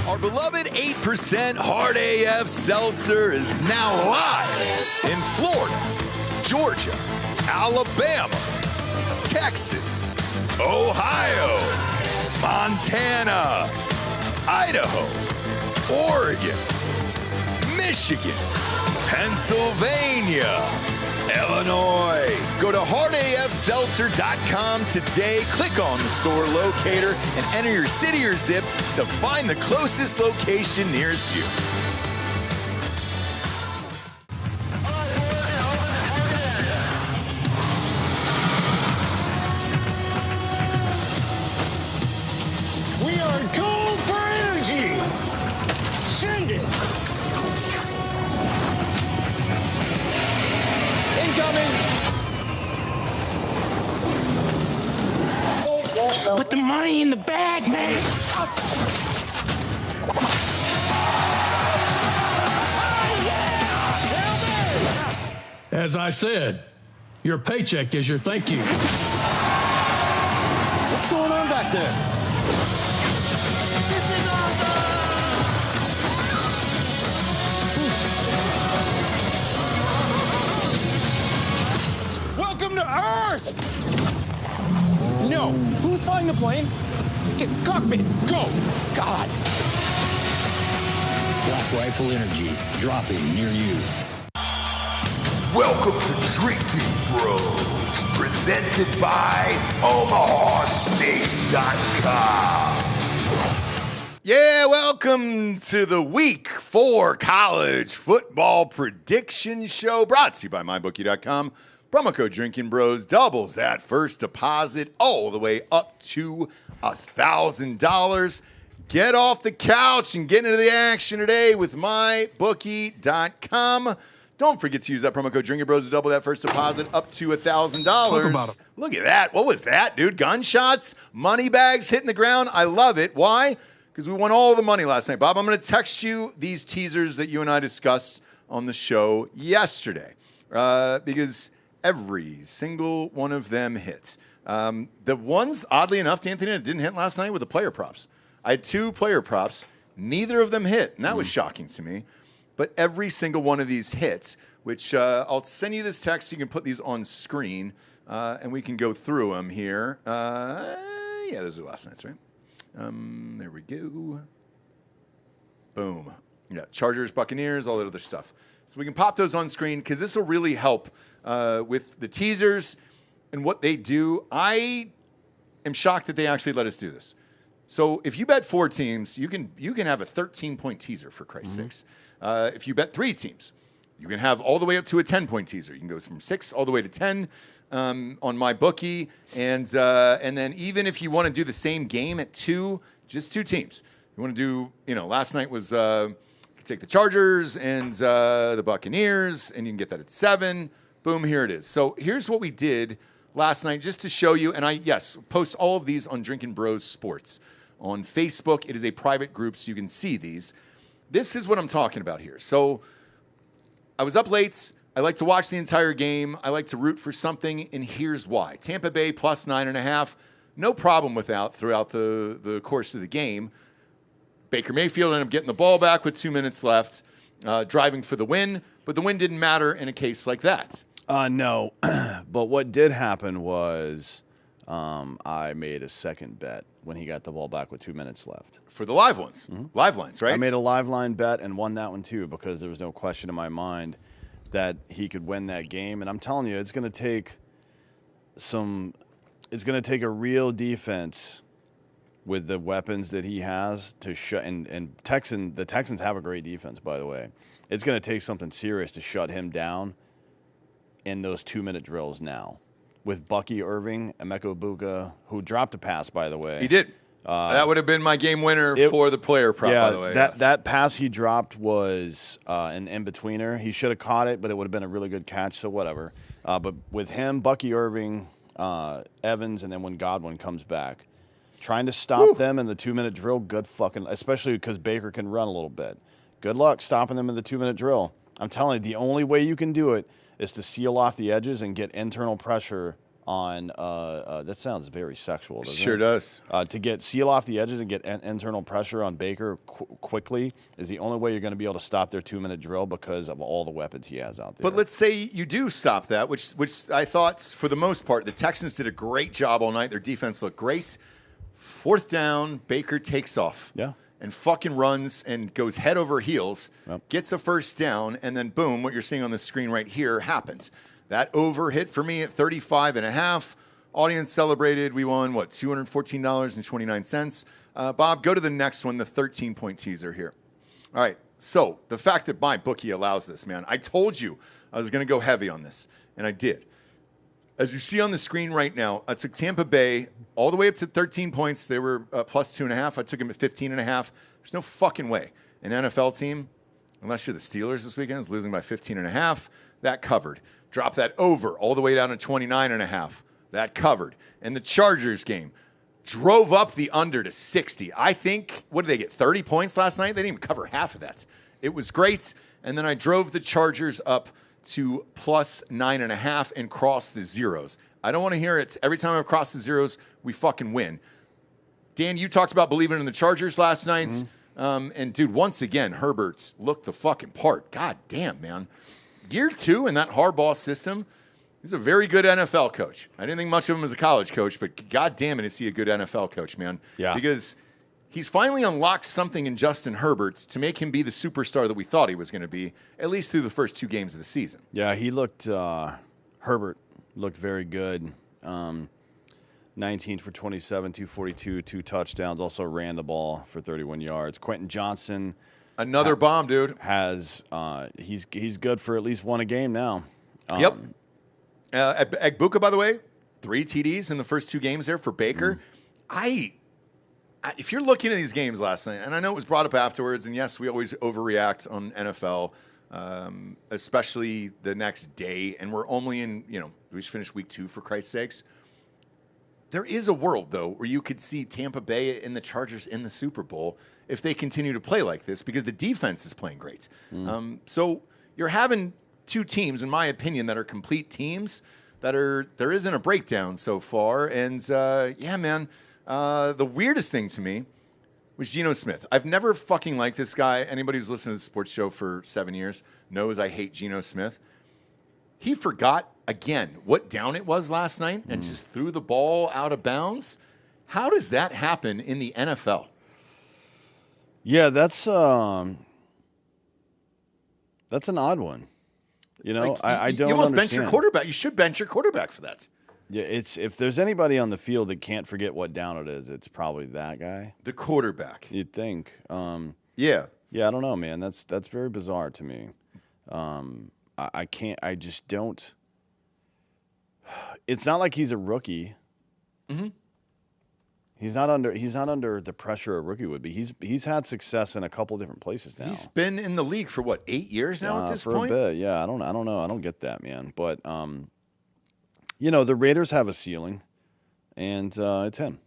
Our beloved 8% Hard AF Seltzer is now live in Florida, Georgia, Alabama, Texas, Ohio, Montana, Idaho, Oregon, Michigan, Pennsylvania, Illinois. Go to hardafseltzer.com today. Click on the store locator and enter your city or zip to find the closest location nearest you. We are gold for energy. Send it. Incoming. Put the money in the bag, man. As I said, your paycheck is your thank you. What's going on back there? This is awesome! Welcome to Earth! No. Who's flying the plane? Get cockpit. Go. God. Black Rifle Energy, dropping near you. Welcome to Drinkin Bros, presented by OmahaSteaks.com. Yeah, welcome to the Week 4 College Football Prediction Show, brought to you by MyBookie.com. Promo code Drinkin Bros doubles that first deposit all the way up to $1,000. Get off the couch and get into the action today with MyBookie.com. Don't forget to use that promo code Drinkin Bros to double that first deposit up to $1,000. Talk about it. Look at that. What was that, dude? Gunshots, money bags hitting the ground. I love it. Why? Because we won all the money last night. Bob, I'm going to text you these teasers that you and I discussed on the show yesterday because every single one of them hit. The ones, oddly enough, Anthony, that didn't hit last night were the player props. I had 2 player props. Neither of them hit, and that was shocking to me. But every single one of these hits, which I'll send you this text. You can put these on screen, and we can go through them here. Yeah, those are last night's, right? There we go. Boom. Yeah, Chargers, Buccaneers, all that other stuff. So we can pop those on screen because this will really help with the teasers and what they do. I am shocked that they actually let us do this. So if you bet 4 teams, you can have a 13-point teaser, for Christ's sakes. If you bet 3 teams, you can have all the way up to a 10-point teaser. You can go from 6 all the way to 10 on MyBookie. And then even if you want to do the same game at 2, just 2 teams. You want to do, last night was you take the Chargers and the Buccaneers, and you can get that at 7. Boom, here it is. So here's what we did last night just to show you. And I post all of these on Drinkin Bros Sports on Facebook. It is a private group, so you can see these. This is what I'm talking about here. So I was up late. I like to watch the entire game. I like to root for something, and here's why. Tampa Bay plus 9.5. No problem with that throughout the course of the game. Baker Mayfield ended up getting the ball back with 2 minutes left, driving for the win. But the win didn't matter in a case like that. No. But what did happen was I made a second bet when he got the ball back with 2 minutes left. For the live ones. Mm-hmm. Live lines, right? I made a live line bet and won that one too because there was no question in my mind that he could win that game. And I'm telling you, it's going to take a real defense with the weapons that he has to shut. And the Texans have a great defense, by the way. It's going to take something serious to shut him down in those 2-minute drills now. With Bucky Irving, Emeka Egbuka, who dropped a pass, by the way. He did. That would have been my game winner for the player prop, by the way. That pass he dropped was an in-betweener. He should have caught it, but it would have been a really good catch, so whatever. But with him, Bucky Irving, Evans, and then when Godwin comes back, trying to stop them in the 2-minute drill, good fucking – especially because Baker can run a little bit. Good luck stopping them in the 2-minute drill. I'm telling you, the only way you can do it is to seal off the edges and get internal pressure on that sounds very sexual, doesn't Sure it? does. To seal off the edges and get internal pressure on Baker quickly is the only way you're going to be able to stop their 2-minute drill because of all the weapons he has out there. But let's say you do stop that, which I thought, for the most part, the Texans did a great job all night. Their defense looked great. 4th down, Baker takes off. Yeah. And fucking runs and goes head over heels, gets a 1st down, and then boom, what you're seeing on the screen right here happens. That over hit for me at 35.5. Audience celebrated. We won, $214.29. Bob, go to the next one, the 13-point teaser here. All right, so the fact that my bookie allows this, man, I told you I was going to go heavy on this, and I did. As you see on the screen right now, I took Tampa Bay all the way up to 13 points. They were plus 2.5. I took them at 15.5. There's no fucking way an NFL team, unless you're the Steelers this weekend, is losing by 15.5. That covered. Drop that over all the way down to 29.5. That covered. And the Chargers game drove up the under to 60. I think, what did they get, 30 points last night? They didn't even cover half of that. It was great. And then I drove the Chargers up to plus 9.5 and crossed the zeros. I don't want to hear it. Every time I've crossed the zeros, we fucking win. Dan, you talked about believing in the Chargers last night. Mm-hmm. And, dude, once again, Herbert looked the fucking part. God damn, man. Year 2 in that Harbaugh system, he's a very good NFL coach. I didn't think much of him as a college coach, but God damn it, is he a good NFL coach, man. Yeah. Because he's finally unlocked something in Justin Herbert to make him be the superstar that we thought he was going to be, at least through the first 2 games of the season. Yeah, he looked Herbert looked very good. 19 for 27, 242, 2 touchdowns. Also ran the ball for 31 yards. Quentin Johnson, another bomb, dude. He's good for at least 1 a game now. Yep. Egbuka, by the way, 3 TDs in the first 2 games there for Baker. If you're looking at these games last night, and I know it was brought up afterwards, and yes, we always overreact on NFL, especially the next day, and we're only in, we just finished week 2 for Christ's sakes. There is a world, though, where you could see Tampa Bay and the Chargers in the Super Bowl if they continue to play like this, because the defense is playing great. So you're having 2 teams, in my opinion, that are complete teams there isn't a breakdown so far. And, yeah, man, the weirdest thing to me was Geno Smith. I've never fucking liked this guy. Anybody who's listened to the sports show for 7 years knows I hate Geno Smith. He forgot, again, what down it was last night and just threw the ball out of bounds. How does that happen in the NFL? Yeah, that's an odd one. I don't. You almost understand. bench your quarterback. You should bench your quarterback for that. Yeah, if there's anybody on the field that can't forget what down it is, it's probably that guy. The quarterback. You'd think. Yeah. Yeah, I don't know, man. That's very bizarre to me. I can't. I just don't. It's not like he's a rookie. Mm-hmm. He's not under the pressure a rookie would be. He's had success in a couple different places now. He's been in the league for what, 8 years now at this point? For a bit, yeah. I don't know. I don't get that, man. But the Raiders have a ceiling, and it's him.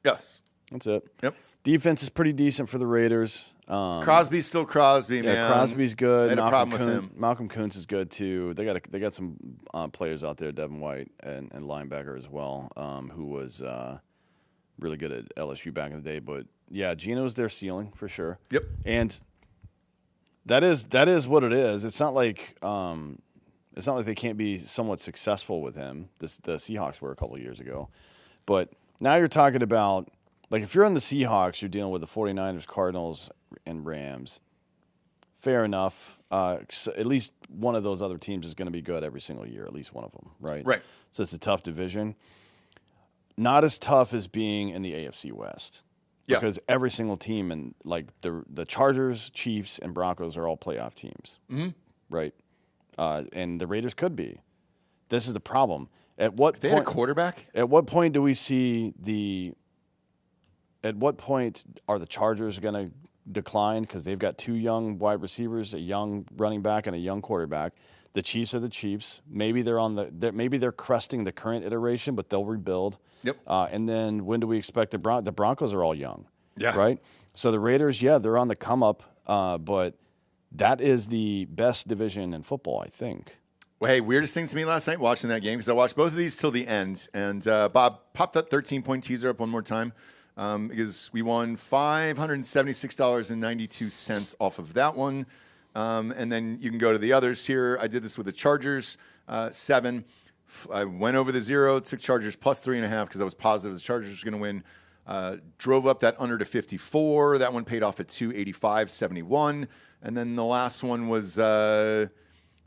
Yes. That's it. Yep. Defense is pretty decent for the Raiders. Crosby's still Crosby, man. Yeah, Crosby's good. I had a problem with him. Malcolm Kuntz is good too. They got some players out there, Devin White and linebacker as well, who was really good at LSU back in the day. But yeah, Geno's their ceiling for sure. Yep. And that is what it is. It's not like they can't be somewhat successful with him. The Seahawks were a couple of years ago, but now you're talking about, like, if you're on the Seahawks, you're dealing with the 49ers, Cardinals, and Rams. Fair enough. At least one of those other teams is going to be good every single year, at least one of them, right? Right. So it's a tough division. Not as tough as being in the AFC West. Yeah. Because every single team, and like the Chargers, Chiefs, and Broncos are all playoff teams. Mm-hmm. Right? And the Raiders could be. This is the problem. At what They point, had a quarterback? At what point do we see At what point are the Chargers going to decline because they've got 2 young wide receivers, a young running back, and a young quarterback? The Chiefs are the Chiefs. Maybe they're cresting the current iteration, but they'll rebuild. Yep. And then when do we expect the Broncos are all young? Yeah. Right. So the Raiders, they're on the come up, but that is the best division in football, I think. Well, hey, weirdest thing to me last night watching that game, because I watched both of these till the end, and Bob popped that 13-point teaser up one more time because we won $576.92 off of that one. And then you can go to the others here. I did this with the Chargers, 7. I went over the 0, took Chargers plus 3.5 because I was positive the Chargers were going to win. Drove up that under to 54. That one paid off at 285.71. And then the last one was a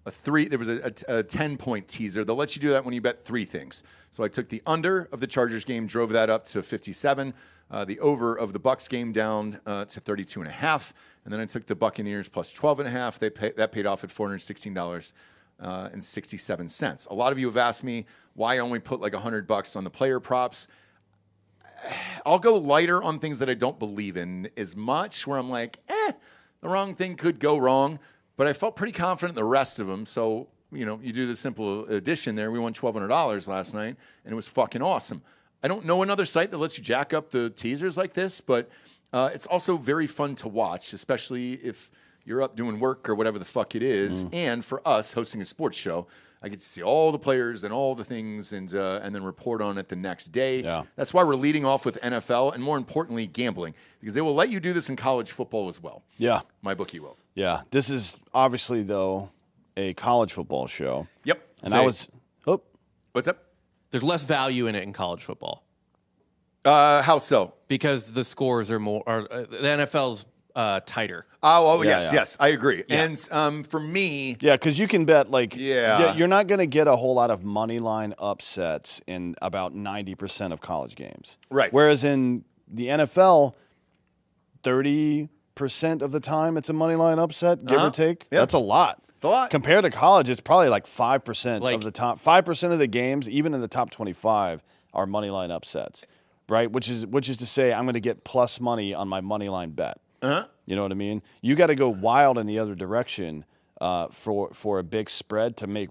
3. There was a 10-point teaser. They'll let you do that when you bet 3 things. So I took the under of the Chargers game, drove that up to 57. The over of the Bucs game down to 32.5. And then I took the Buccaneers plus 12.5. That paid off at $416.67. A lot of you have asked me why I only put like $100 on the player props. I'll go lighter on things that I don't believe in as much, where I'm like, the wrong thing could go wrong. But I felt pretty confident in the rest of them. So, you do the simple addition there. We won $1,200 last night, and it was fucking awesome. I don't know another site that lets you jack up the teasers like this, but it's also very fun to watch, especially if you're up doing work or whatever the fuck it is. And for us hosting a sports show, I get to see all the players and all the things and then report on it the next day. Yeah. That's why we're leading off with NFL and, more importantly, gambling, because they will let you do this in college football as well. Yeah. My bookie will. Yeah. This is obviously, though, a college football show. Yep. And What's up? There's less value in it in college football How so? because the scores are more. The NFL's tighter. Yes, I agree. Yeah. And for me, Yeah, because you can bet, Yeah. you're not going to get a whole lot of money line upsets in about 90% of college games. Right. Whereas in the NFL, 30% of the time it's a money line upset, give or take. Yeah. That's a lot. It's a lot. Compared to college, it's probably like 5% Like- of the top. 5% of the games, even in the top 25, are money line upsets, right? Which is to say, I'm going to get plus money on my money line bet. You know what I mean? You got to go wild in the other direction for a big spread to make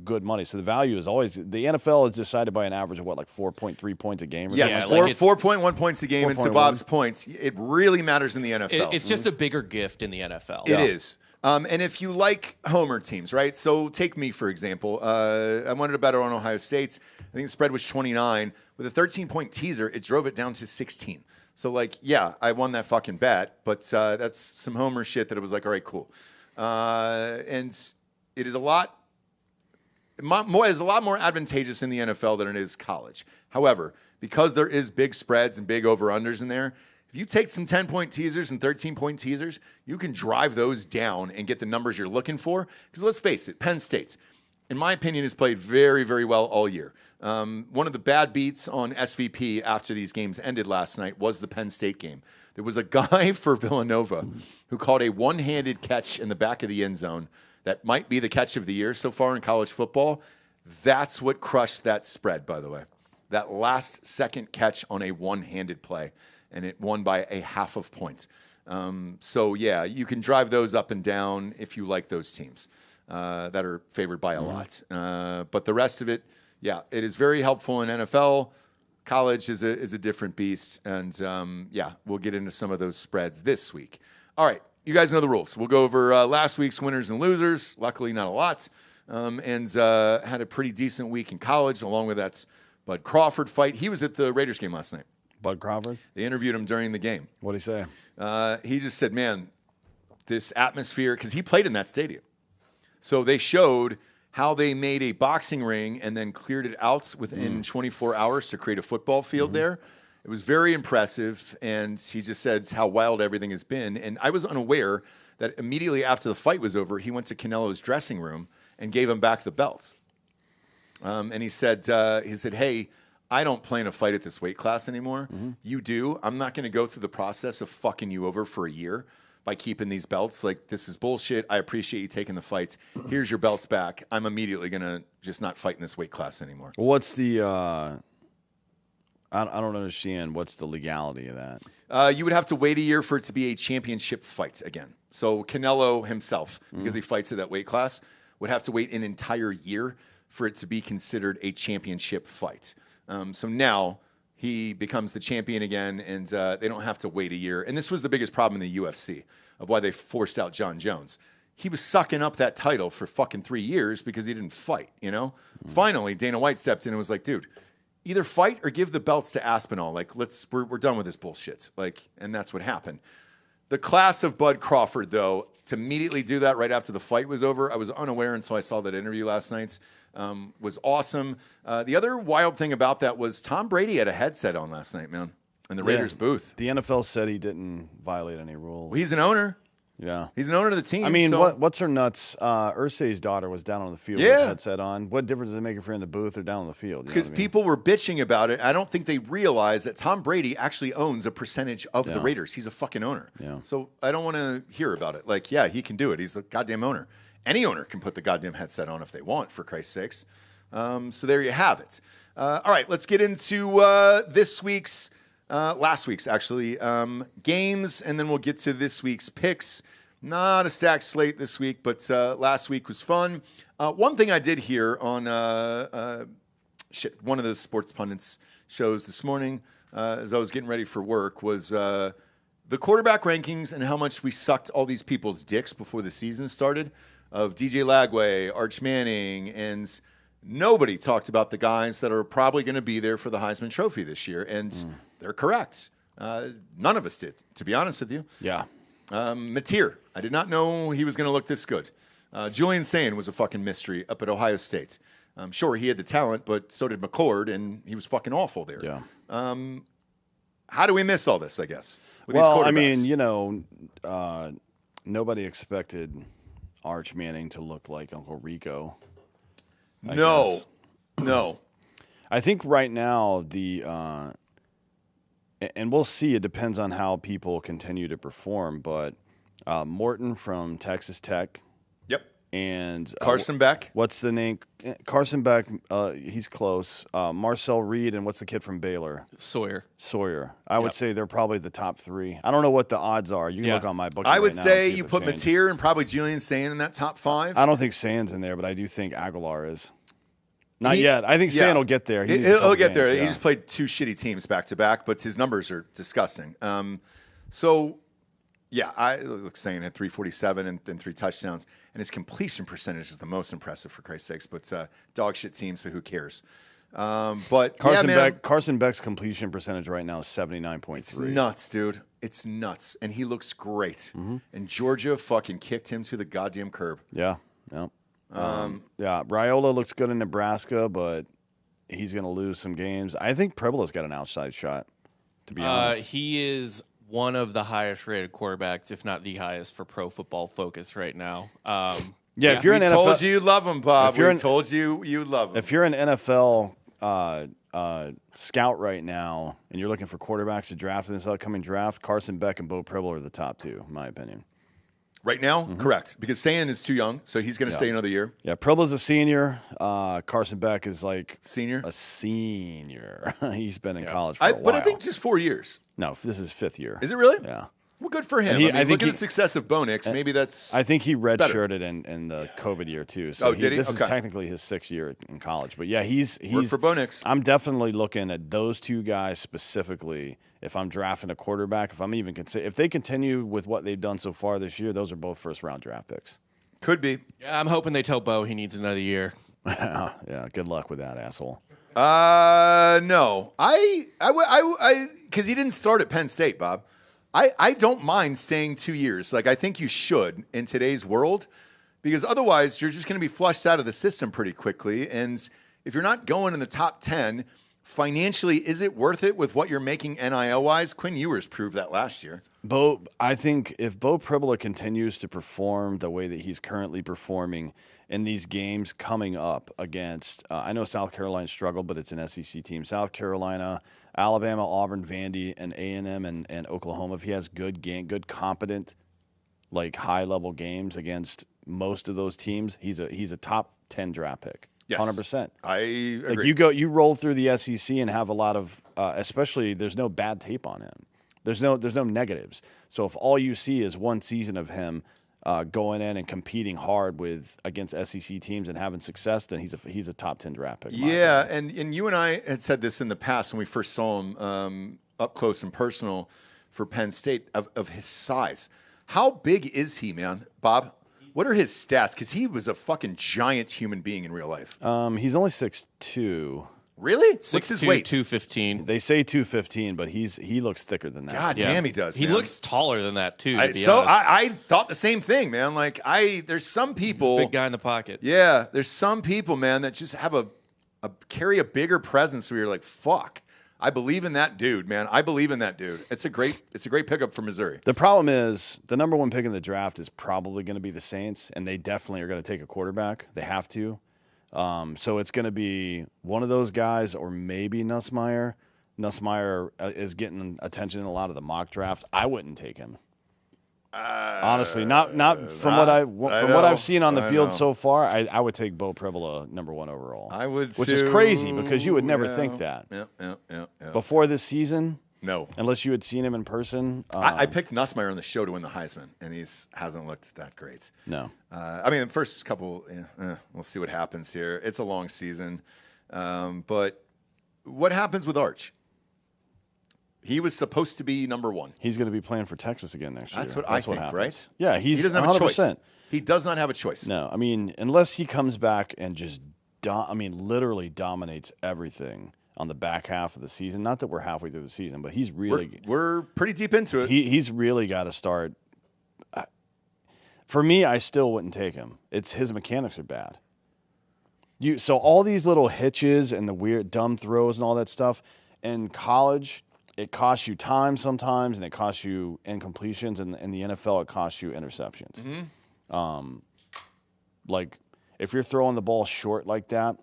good money. So the value is always, the NFL is decided by an average of what, like 4.3 points a game or yes, something? Yeah, like 4.1 points a game. And to 4.1. Bob's points, it really matters in the NFL. It's just a bigger gift in the NFL. It is. And if you like homer teams, right? So take me, for example. I wanted to bet on Ohio State. I think the spread was 29. With a 13-point teaser, it drove it down to 16. So, I won that fucking bet, but that's some homer shit that it was like, all right, cool. And it is a lot more advantageous in the NFL than it is college. However, because there is big spreads and big over-unders in there, if you take some 10-point teasers and 13-point teasers, you can drive those down and get the numbers you're looking for. Because let's face it, Penn State, in my opinion, has played very, very well all year. One of the bad beats on SVP after these games ended last night was the Penn State game. There was a guy for Villanova who caught a one-handed catch in the back of the end zone that might be the catch of the year so far in college football. That's what crushed that spread, by the way. That last second catch on a one-handed play, and it won by a half of points. You can drive those up and down if you like those teams that are favored by a lot. But the rest of it, it is very helpful in NFL. College is a different beast, and we'll get into some of those spreads this week. All right, you guys know the rules. We'll go over last week's winners and losers. Luckily, not a lot, and had a pretty decent week in college, along with that Bud Crawford fight. He was at the Raiders game last night. Bud Crawford? They interviewed him during the game. What'd he say? He just said, man, this atmosphere, because he played in that stadium. So they showed how they made a boxing ring and then cleared it out within 24 hours to create a football field there. It was very impressive, and he just said how wild everything has been. And I was unaware that immediately after the fight was over, he went to Canelo's dressing room and gave him back the belts. And he said, hey, I don't plan to fight at this weight class anymore. You do. I'm not going to go through the process of fucking you over for a year by keeping these belts. Like, this is bullshit. I appreciate you taking the fights. Here's your belts back. I'm immediately going to just not fight in this weight class anymore. What's the I don't understand. What's the legality of that? You would have to wait a year for it to be a championship fight again. So Canelo himself, because he fights at that weight class, would have to wait an entire year for it to be considered a championship fight. So now he becomes the champion again, and they don't have to wait a year. And this was the biggest problem in the UFC of why they forced out John Jones. he was sucking up that title for fucking 3 years because he didn't fight, you know? Finally, Dana White stepped in and was like, dude, either fight or give the belts to Aspinall. Like, we're done with this bullshit. Like, and that's what happened. The class of Bud Crawford, though, to immediately do that right after the fight was over, I was unaware until I saw that interview last night, was awesome. The other wild thing about that was Tom Brady had a headset on last night, man, in the Raiders booth. The NFL said he didn't violate any rules. Well, he's an owner. Yeah. He's an owner of the team. I mean, so. what's her nuts? Ursay's daughter was down on the field with a headset on. What difference does it make if you're in the booth or down on the field? Because people were bitching about it. I don't think they realized that Tom Brady actually owns a percentage of the Raiders. He's a fucking owner. Yeah. So I don't want to hear about it. Like, yeah, he can do it. He's the goddamn owner. Any owner can put the goddamn headset on if they want, for Christ's sakes. So there you have it. All right, let's get into last week's actually, games, and then we'll get to this week's picks. Not a stacked slate this week, but last week was fun. One thing I did hear on one of the sports pundits shows this morning as I was getting ready for work was the quarterback rankings and how much we sucked all these people's dicks before the season started of DJ Lagway, Arch Manning, and nobody talked about the guys that are probably going to be there for the Heisman Trophy this year, and they're correct. None of us did, to be honest with you. Yeah. Mateer, I did not know he was going to look this good. Julian Sayin was a fucking mystery up at Ohio State. Sure, he had the talent, but so did McCord, and he was fucking awful there. Yeah. How do we miss all this, I guess? With Well, these I mean, quarterbacks? Nobody expected Arch Manning to look like Uncle Rico. I No. guess. No. I think right now and we'll see. It depends on how people continue to perform. But Morton from Texas Tech. Yep. And Carson Beck. What's the name? Carson Beck. He's close. Marcel Reed and what's the kid from Baylor? Sawyer. I would say they're probably the top three. I don't know what the odds are. You can look on my book. I would say you put Mateer and probably Julian Sayin in that top 5. I don't think Sand's in there, but I do think Aguilar is. Not yet. I think Sand will get there. He'll get there. He just played 2 shitty teams back to back, but his numbers are disgusting. I look Sayin had 347 and 3 touchdowns, and his completion percentage is the most impressive for Christ's sakes. But dog shit team, so who cares? But Carson Beck's completion percentage right now is 79.3. It's nuts, dude. It's nuts, and he looks great. And Georgia fucking kicked him to the goddamn curb. Yeah. Raiola looks good in Nebraska, but he's going to lose some games. I think Pribola's got an outside shot, to be honest. He is one of the highest rated quarterbacks, if not the highest, for Pro Football Focus right now. If you're an NFL, told you you'd love him, Bob. We told you you'd love him. If you're an NFL scout right now and you're looking for quarterbacks to draft in this upcoming draft, Carson Beck and Bo Pribola are the top 2, in my opinion. Right now, correct. Because Sayin is too young, so he's going to stay another year. Yeah, Pribola's a senior. Carson Beck is like senior. A senior. He's been in college for a while. But I think just 4 years. No, this is 5th year. Is it really? Yeah. Well, good for him. I think look at the success of Bo Nix. Maybe that's. I think he redshirted in the COVID year too. So did he? This is technically his 6th year in college. But yeah, he's work for Bo Nix. I'm definitely looking at those 2 guys specifically. If I'm drafting a quarterback, if they continue with what they've done so far this year, those are both 1st-round draft picks. Could be. Yeah, I'm hoping they tell Bo he needs another year. Yeah, good luck with that, asshole. No, because he didn't start at Penn State, Bob. I don't mind staying 2 years. Like, I think you should in today's world, because otherwise you're just going to be flushed out of the system pretty quickly. And if you're not going in the top 10, financially, is it worth it with what you're making NIL-wise? Quinn Ewers proved that last year. I think if Bo Pribola continues to perform the way that he's currently performing in these games coming up against, I know South Carolina struggled, but it's an SEC team. South Carolina, Alabama, Auburn, Vandy, and A&M and Oklahoma. If he has good, competent, like high-level games against most of those teams, he's a top 10 draft pick. Yes, 100%. I agree. Like you roll through the SEC and have a lot of, especially there's no bad tape on him. There's no negatives. So if all you see is one season of him going in and competing hard against SEC teams and having success, then he's a top 10 draft pick. Yeah, and you and I had said this in the past when we first saw him up close and personal for Penn State of his size. How big is he, man, Bob? What are his stats? Because he was a fucking giant human being in real life. He's only 6'2". Really? What's 6'2", his weight? 215. They say 215, but he looks thicker than that. God damn, he does. He man. looks taller than that too. To be So honest. I thought the same thing, man. Like there's some people, Big guy in the pocket. yeah, there's some people, man, that just have carry a bigger presence where you're like, fuck, I believe in that dude, man. I believe in that dude. It's a great pickup for Missouri. The problem is the number 1 pick in the draft is probably going to be the Saints, and they definitely are going to take a quarterback. They have to. So it's going to be one of those guys or maybe Nussmeier. Nussmeier is getting attention in a lot of the mock draft. I wouldn't take him. Honestly, not from what I've seen on the field so far. I would take Bo Privola number 1 overall. I would, which is crazy because you would never think that. Yeah. Before this season. No, unless you had seen him in person. I picked Nussmeier on the show to win the Heisman, and hasn't looked that great. No, I mean the first couple. We'll see what happens here. It's a long season, but what happens with Arch? He was supposed to be number 1. He's going to be playing for Texas again next year. That's what I think, right? Yeah, he doesn't have 100%. A choice. He does not have a choice. No, I mean unless he comes back and just literally dominates everything on the back half of the season. Not that we're halfway through the season, but he's really we're pretty deep into it. He's really got to start. For me, I still wouldn't take him. His mechanics are bad. So all these little hitches and the weird dumb throws and all that stuff in college, it costs you time sometimes, and it costs you incompletions. And in the NFL, it costs you interceptions. Mm-hmm. Like if you're throwing the ball short like that,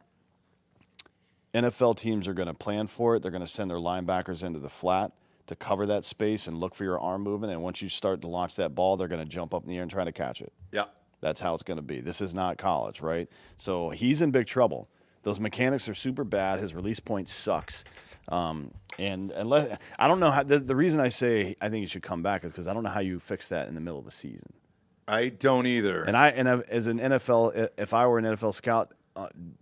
NFL teams are going to plan for it. They're going to send their linebackers into the flat to cover that space and look for your arm movement. And once you start to launch that ball, they're going to jump up in the air and try to catch it. Yeah. That's how it's going to be. This is not college, right? So he's in big trouble. Those mechanics are super bad. His release point sucks. And unless, I don't know how, the reason I say I think he should come back is because I don't know how you fix that in the middle of the season. I don't either. And as an NFL, if I were an NFL scout,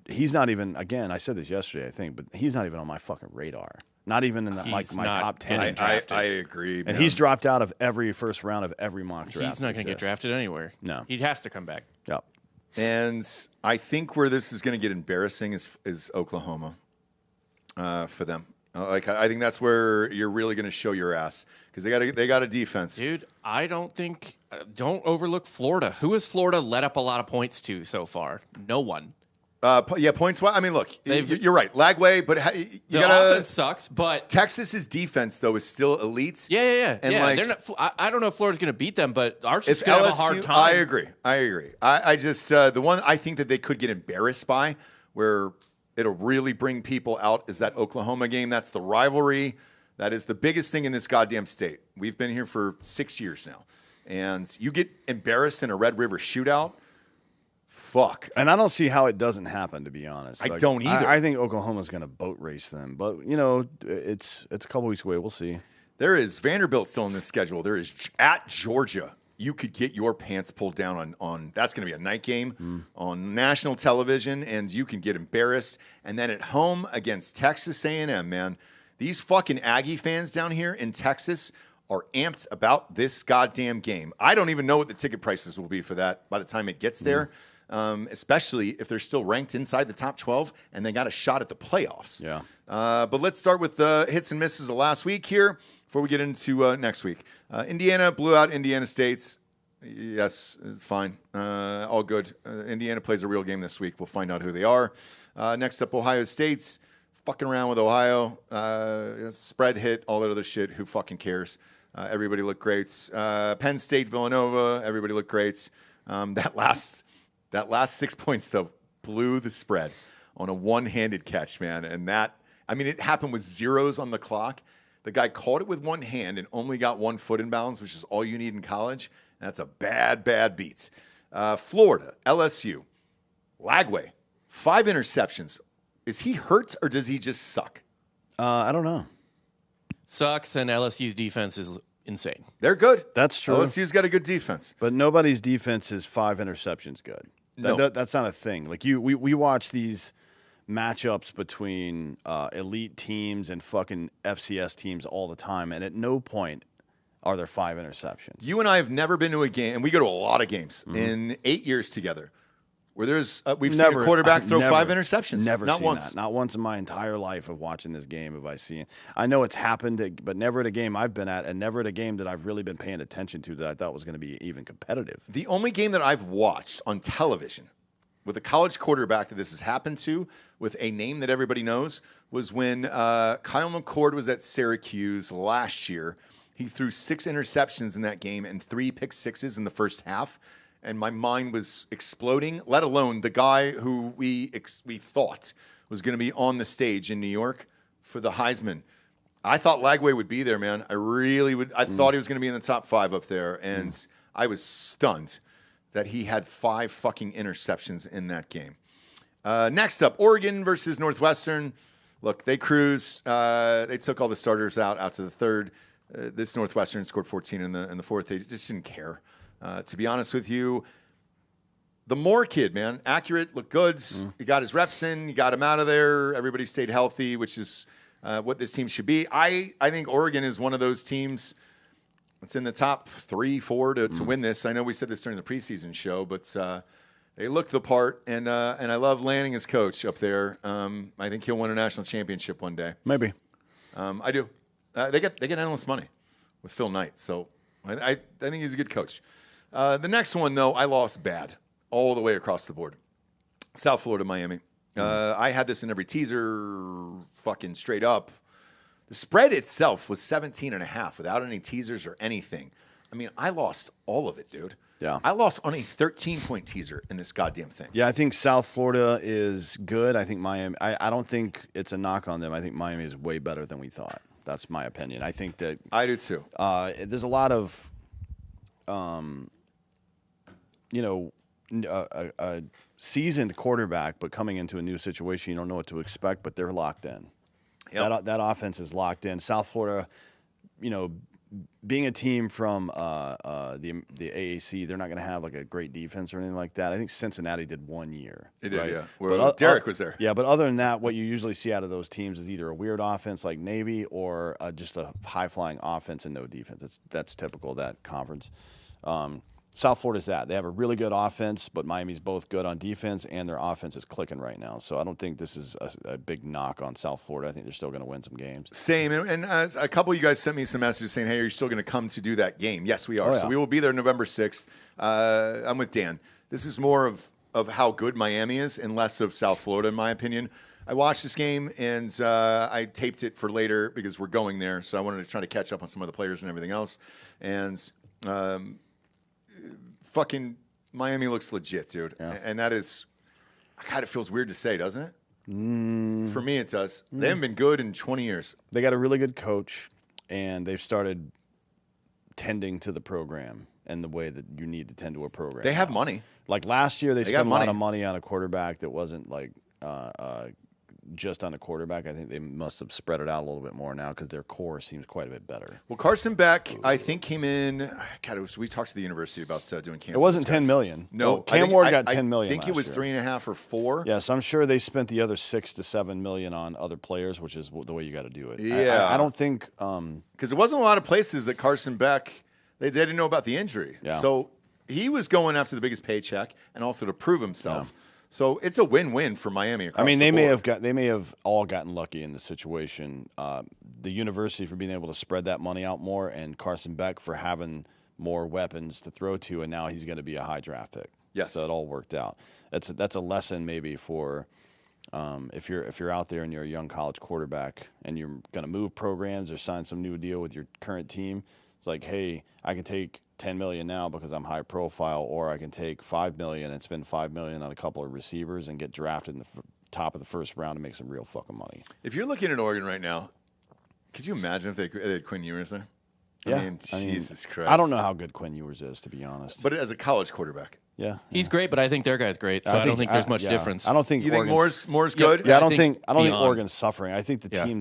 he's not even, again, I said this yesterday, I think, but he's not even on my fucking radar. Not even in my top 10. I agree. And he's dropped out of every first round of every mock draft. He's not going to get drafted anywhere. No. He has to come back. Yep. And I think where this is going to get embarrassing is Oklahoma for them. I think that's where you're really going to show your ass because they got a defense. Dude, I don't think don't overlook Florida. Who has Florida let up a lot of points to so far? No one. Points. I mean, look, you're right. Lagway, but the offense sucks. But Texas's defense though is still elite. Yeah. And they're not. I don't know if Florida's going to beat them, but Archer's going to have a hard time. I agree. I just the one I think that they could get embarrassed by, where it'll really bring people out, is that Oklahoma game. That's the rivalry. That is the biggest thing in this goddamn state. We've been here for 6 years now, and you get embarrassed in a Red River shootout. Fuck. And I don't see how it doesn't happen, to be honest. I don't either. I think Oklahoma's going to boat race them. But, it's a couple weeks away. We'll see. There is Vanderbilt still in this schedule. There is at Georgia. You could get your pants pulled down on that's going to be a night game on national television, and you can get embarrassed. And then at home against Texas A&M, man. These fucking Aggie fans down here in Texas are amped about this goddamn game. I don't even know what the ticket prices will be for that by the time it gets there. Especially if they're still ranked inside the top 12 and they got a shot at the playoffs. Yeah. But let's start with the hits and misses of last week here before we get into next week. Indiana blew out Indiana State's. Yes, fine. All good. Indiana plays a real game this week. We'll find out who they are. Next up, Ohio State's fucking around with Ohio. Spread hit, all that other shit. Who fucking cares? Everybody looked great. Penn State, Villanova, everybody looked great. That last 6 points, though, blew the spread on a one-handed catch, man. And it happened with zeros on the clock. The guy caught it with one hand and only got 1 foot in bounds, which is all you need in college. That's a bad, bad beat. Florida, LSU, Lagway, 5 interceptions. Is he hurt or does he just suck? I don't know. Sucks, and LSU's defense is insane. They're good. That's true. LSU's got a good defense. But nobody's defense is 5 interceptions good. No. That's not a thing. Like we watch these matchups between elite teams and fucking FCS teams all the time, and at no point are there 5 interceptions. You and I have never been to a game, and we go to a lot of games in 8 years together, where we've seen a quarterback throw 5 interceptions. Never not seen once. that. Not once in my entire life of watching this game have I seen. I know it's happened, but never at a game I've been at, and never at a game that I've really been paying attention to that I thought was going to be even competitive. The only game that I've watched on television with a college quarterback that this has happened to, with a name that everybody knows, was when Kyle McCord was at Syracuse last year. He threw 6 interceptions in that game and 3 pick sixes in the first half. And my mind was exploding, let alone the guy who we thought was going to be on the stage in New York for the Heisman. I thought Lagway would be there, man. I really would. I thought he was going to be in the top 5 up there. And I was stunned that he had 5 fucking interceptions in that game. Next up, Oregon versus Northwestern. Look, they cruised. They took all the starters out to the third. This Northwestern scored 14 in the fourth. They just didn't care. To be honest with you, the Moore kid, man, accurate, looked good. He got his reps in. You got him out of there. Everybody stayed healthy, which is what this team should be. I think Oregon is one of those teams that's in the top 3, 4 to win this. I know we said this during the preseason show, but they look the part, and I love Lanning as coach up there. I think he'll win a national championship one day. Maybe. I do. They get endless money with Phil Knight, so I think he's a good coach. The next one, though, I lost bad all the way across the board. South Florida, Miami. I had this in every teaser, fucking straight up. The spread itself was 17.5 without any teasers or anything. I mean, I lost all of it, dude. Yeah. I lost on a 13-point teaser in this goddamn thing. Yeah, I think South Florida is good. I think Miami. I don't think it's a knock on them. I think Miami is way better than we thought. That's my opinion. I think that I do too. There's a lot of, a seasoned quarterback, but coming into a new situation, you don't know what to expect, but they're locked in. Yep. That offense is locked in. South Florida, being a team from the AAC, they're not going to have like a great defense or anything like that. I think Cincinnati did 1 year. They did, right? yeah. Where Derek was there. Yeah, but other than that, what you usually see out of those teams is either a weird offense like Navy or just a high-flying offense and no defense. That's typical of that conference. South Florida's that. They have a really good offense, but Miami's both good on defense, and their offense is clicking right now. So I don't think this is a big knock on South Florida. I think they're still going to win some games. Same. And a couple of you guys sent me some messages saying, hey, are you still going to come to do that game? Yes, we are. Oh, yeah. So we will be there November 6th. I'm with Dan. This is more of how good Miami is and less of South Florida, in my opinion. I watched this game, and I taped it for later because we're going there. So I wanted to try to catch up on some of the players and everything else. And fucking Miami looks legit, dude. Yeah. And that is, God, it feels weird to say, doesn't it? For me, it does. They haven't been good in 20 years. They got a really good coach, and they've started tending to the program and the way that you need to tend to a program. They have money. Like last year, they got spent a lot money. of money on a quarterback that wasn't like just on a quarterback. I think they must have spread it out a little bit more now because their core seems quite a bit better. Well, Carson Beck, I think, came in. God, we talked to the university about doing camps. It wasn't $10 million. No, Well, Cam Ward got $10 million. I think it was last year. 3.5 or 4. Yeah, so I'm sure they spent the other $6 to $7 million on other players, which is the way you got to do it. Yeah. I don't think. Because there wasn't a lot of places that Carson Beck they didn't know about the injury. Yeah. So he was going after the biggest paycheck and also to prove himself. Yeah. So it's a win-win for Miami. Across they the may have all gotten lucky in this situation. The university for being able to spread that money out more, and Carson Beck for having more weapons to throw to, and now he's going to be a high draft pick. Yes, so it all worked out. That's a lesson maybe for if you're out there and you're a young college quarterback and you're going to move programs or sign some new deal with your current team. It's like, hey, I can take $10 million now because I'm high profile, or I can take $5 million and spend $5 million on a couple of receivers and get drafted in the top of the first round and make some real fucking money. If you're looking at Oregon right now, could you imagine if they had Quinn Ewers there? Yeah, I mean, Jesus Christ. I don't know how good Quinn Ewers is, to be honest. But as a college quarterback, yeah, he's great. But I think their guy's great, so I don't think there's much difference. I don't think you think Oregon's, Moore's good. Yeah, I don't think Oregon's suffering. I think the Yeah. team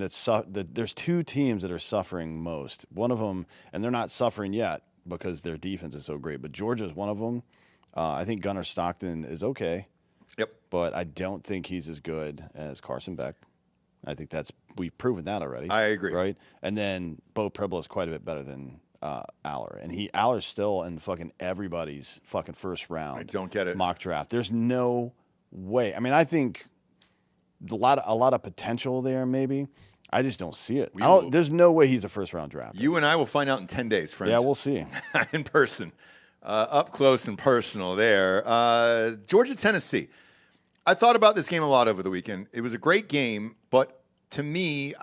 there's two teams that are suffering most. One of them, and they're not suffering yet because their defense is so great. But Georgia's one of them. I think Gunnar Stockton is okay. Yep. But I don't think he's as good as Carson Beck. I think we've proven that already. I agree. Right? And then Bo Preble is quite a bit better than Aller, and Aller's still in fucking everybody's fucking first round. I don't get it. Mock draft. There's no way. I mean, I think a lot of potential there. Maybe I just don't see it. There's no way he's a first round draft. You and I will find out in 10 days, friends. Yeah, we'll see. In person, up close and personal. There, Georgia, Tennessee. I thought about this game a lot over the weekend. It was a great game, but to me,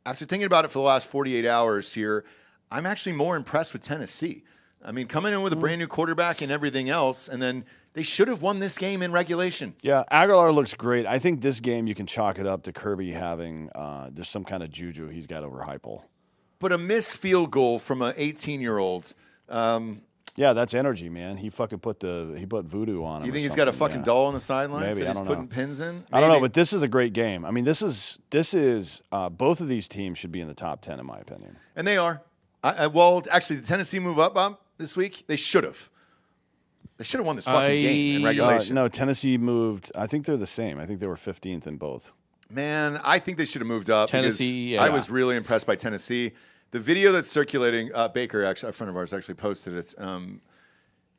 after thinking about it for the last 48 hours here, I'm actually more impressed with Tennessee. I mean, coming in with a brand new quarterback and everything else, and then they should have won this game in regulation. Yeah, Aguilar looks great. I think this game you can chalk it up to Kirby having there's some kind of juju he's got over Heupel. But a missed field goal from an 18-year-old. Yeah, that's energy, man. He fucking put voodoo on him. You think he's got a fucking doll on the sidelines Maybe, that I he's don't putting know. pins in? I don't know, but this is a great game. I mean, this is both of these teams should be in the top 10 in my opinion. And they are. Well, actually, did Tennessee move up, Bob, this week? They should have. They should have won this fucking game in regulation. No, Tennessee moved. I think they're the same. I think they were 15th in both. Man, I think they should have moved up. Tennessee, because I was really impressed by Tennessee. The video that's circulating, Baker, actually, a friend of ours, actually posted it.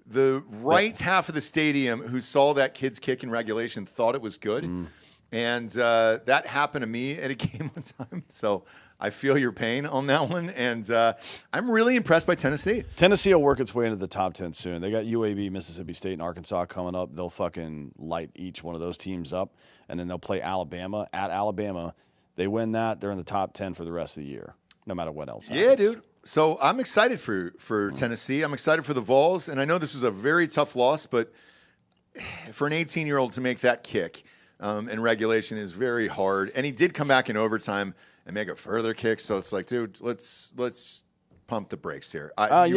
The right half of the stadium who saw that kid's kick in regulation thought it was good. And that happened to me at a game one time. So I feel your pain on that one. And I'm really impressed by Tennessee. Tennessee will work its way into the top 10 soon. They got UAB, Mississippi State, and Arkansas coming up. They'll fucking light each one of those teams up. And then they'll play Alabama at Alabama. They win that, they're in the top 10 for the rest of the year, no matter what else happens. Yeah, dude. So I'm excited for Tennessee. I'm excited for the Vols. And I know this was a very tough loss, but for an 18-year-old to make that kick in regulation is very hard. And he did come back in overtime and make a further kick. So it's like, dude, let's pump the brakes here. I've had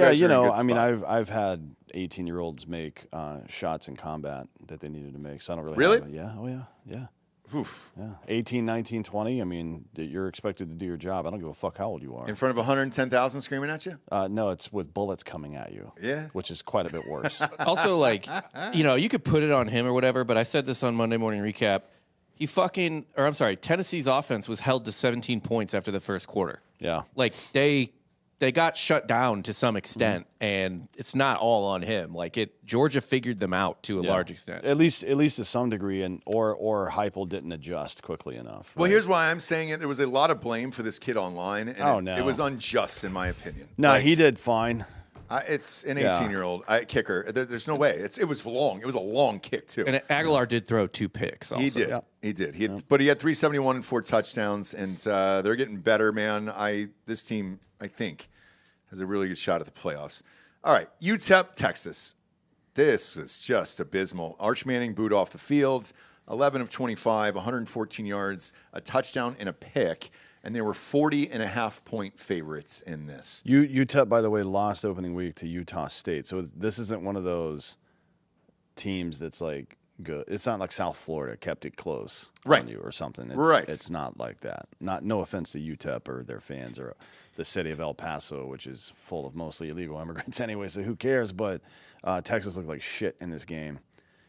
18-year-olds make shots in combat that they needed to make. So I don't really have yeah. Oh, yeah. Oof. Yeah. 18, 19, 20. I mean, you're expected to do your job. I don't give a fuck how old you are. In front of 110,000 screaming at you? No, it's with bullets coming at you. Yeah. Which is quite a bit worse. Also, like, you could put it on him or whatever, but I said this on Monday Morning Recap. Tennessee's offense was held to 17 points after the first quarter. Yeah. Like, they got shut down to some extent, and it's not all on him. Like, Georgia figured them out to a large extent. At least to some degree, or Heupel didn't adjust quickly enough. Well, here's why I'm saying it. There was a lot of blame for this kid online, and it was unjust, in my opinion. No, he did fine. It's an 18-year-old kicker. There's no way. It was long. It was a long kick, too. And Aguilar did throw 2 picks also. He did. Yeah. He did. But he had 371 and 4 touchdowns, and they're getting better, man. This team, I think, has a really good shot at the playoffs. All right, UTEP, Texas. This is just abysmal. Arch Manning booed off the field, 11 of 25, 114 yards, a touchdown, and a pick. And they were 40.5-point favorites in this. UTEP, by the way, lost opening week to Utah State. So this isn't one of those teams that's like good. It's not like South Florida kept it close on you or something. It's not like that. No offense to UTEP or their fans or the city of El Paso, which is full of mostly illegal immigrants anyway, so who cares? But Texas looked like shit in this game.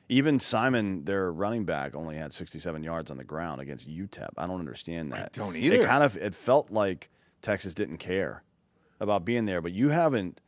Even Simon, their running back, only had 67 yards on the ground against UTEP. I don't understand that. I don't either. It felt like Texas didn't care about being there, but you haven't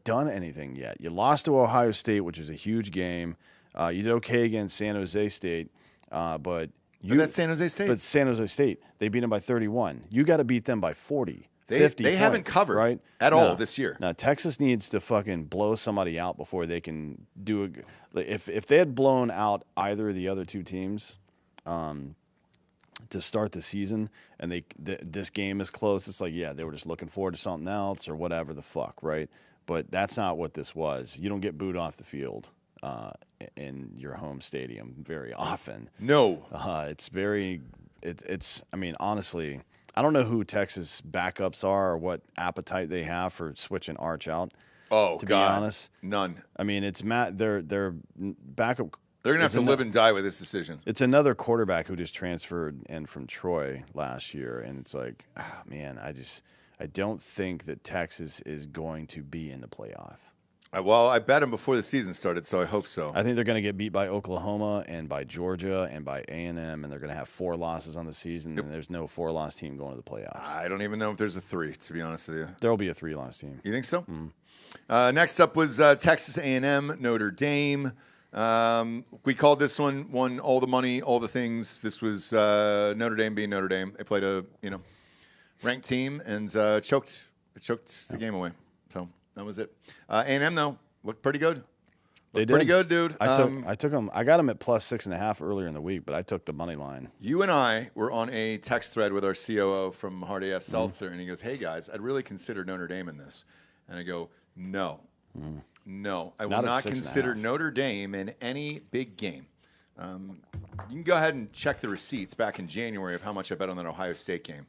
done anything yet. You lost to Ohio State, which is a huge game. You did okay against San Jose State, but that's San Jose State. But San Jose State, they beat them by 31. You got to beat them by 40. They haven't covered right? at all this year. Now, Texas needs to fucking blow somebody out before they can do it. If they had blown out either of the other two teams to start the season and this game is close, it's like, yeah, they were just looking forward to something else or whatever the fuck, right? But that's not what this was. You don't get booed off the field in your home stadium very often. No. It's I mean, honestly, I don't know who Texas backups are or what appetite they have for switching Arch out. Oh, to God. be honest, none. I mean, it's Matt. Their backup. They're gonna have to live and die with this decision. It's another quarterback who just transferred in from Troy last year, and it's like, man, I don't think that Texas is going to be in the playoff. Well, I bet them before the season started, so I hope so. I think they're going to get beat by Oklahoma and by Georgia and by A&M, and they're going to have 4 losses on the season, and there's no 4-loss team going to the playoffs. I don't even know if there's a 3, to be honest with you. There will be a 3-loss team. You think so? Next up was Texas A&M, Notre Dame. We called this one, won all the money, all the things. This was Notre Dame being Notre Dame. They played a ranked team and choked the game away. So that was it. A&M though looked pretty good. They did pretty good, dude. I took them. I got them at plus 6.5 earlier in the week, but I took the money line. You and I were on a text thread with our COO from Hard AF Seltzer, and he goes, "Hey guys, I'd really consider Notre Dame in this," and I go, "No, no, I will not consider Notre Dame in any big game." You can go ahead and check the receipts back in January of how much I bet on that Ohio State game.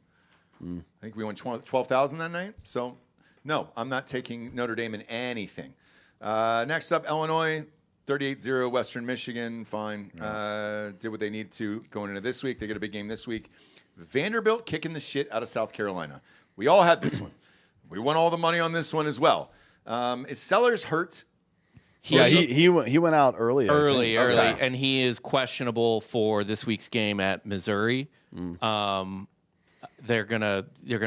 I think we won 12,000 that night. So, no, I'm not taking Notre Dame in anything. Next up, Illinois, 38-0, Western Michigan. Fine. Did what they need to going into this week. They get a big game this week. Vanderbilt kicking the shit out of South Carolina. We all had this one. We won all the money on this one as well. Is Sellers hurt? Yeah, he went out early. Early, Okay. and he is questionable for this week's game at Missouri. They're gonna keep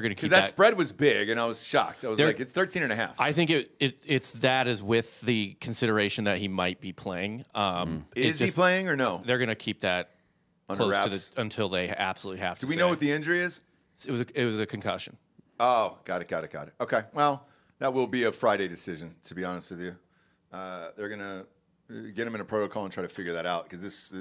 Because that spread was big, and I was shocked. I was like, it's 13.5. I think it's that is with the consideration that he might be playing. Is he playing or no? They're gonna keep that Under close wraps? to until they absolutely have to. Do we know what the injury is? It was a concussion. Oh, got it. Okay, well, that will be a Friday decision, to be honest with you. They're going to get him in a protocol and try to figure that out because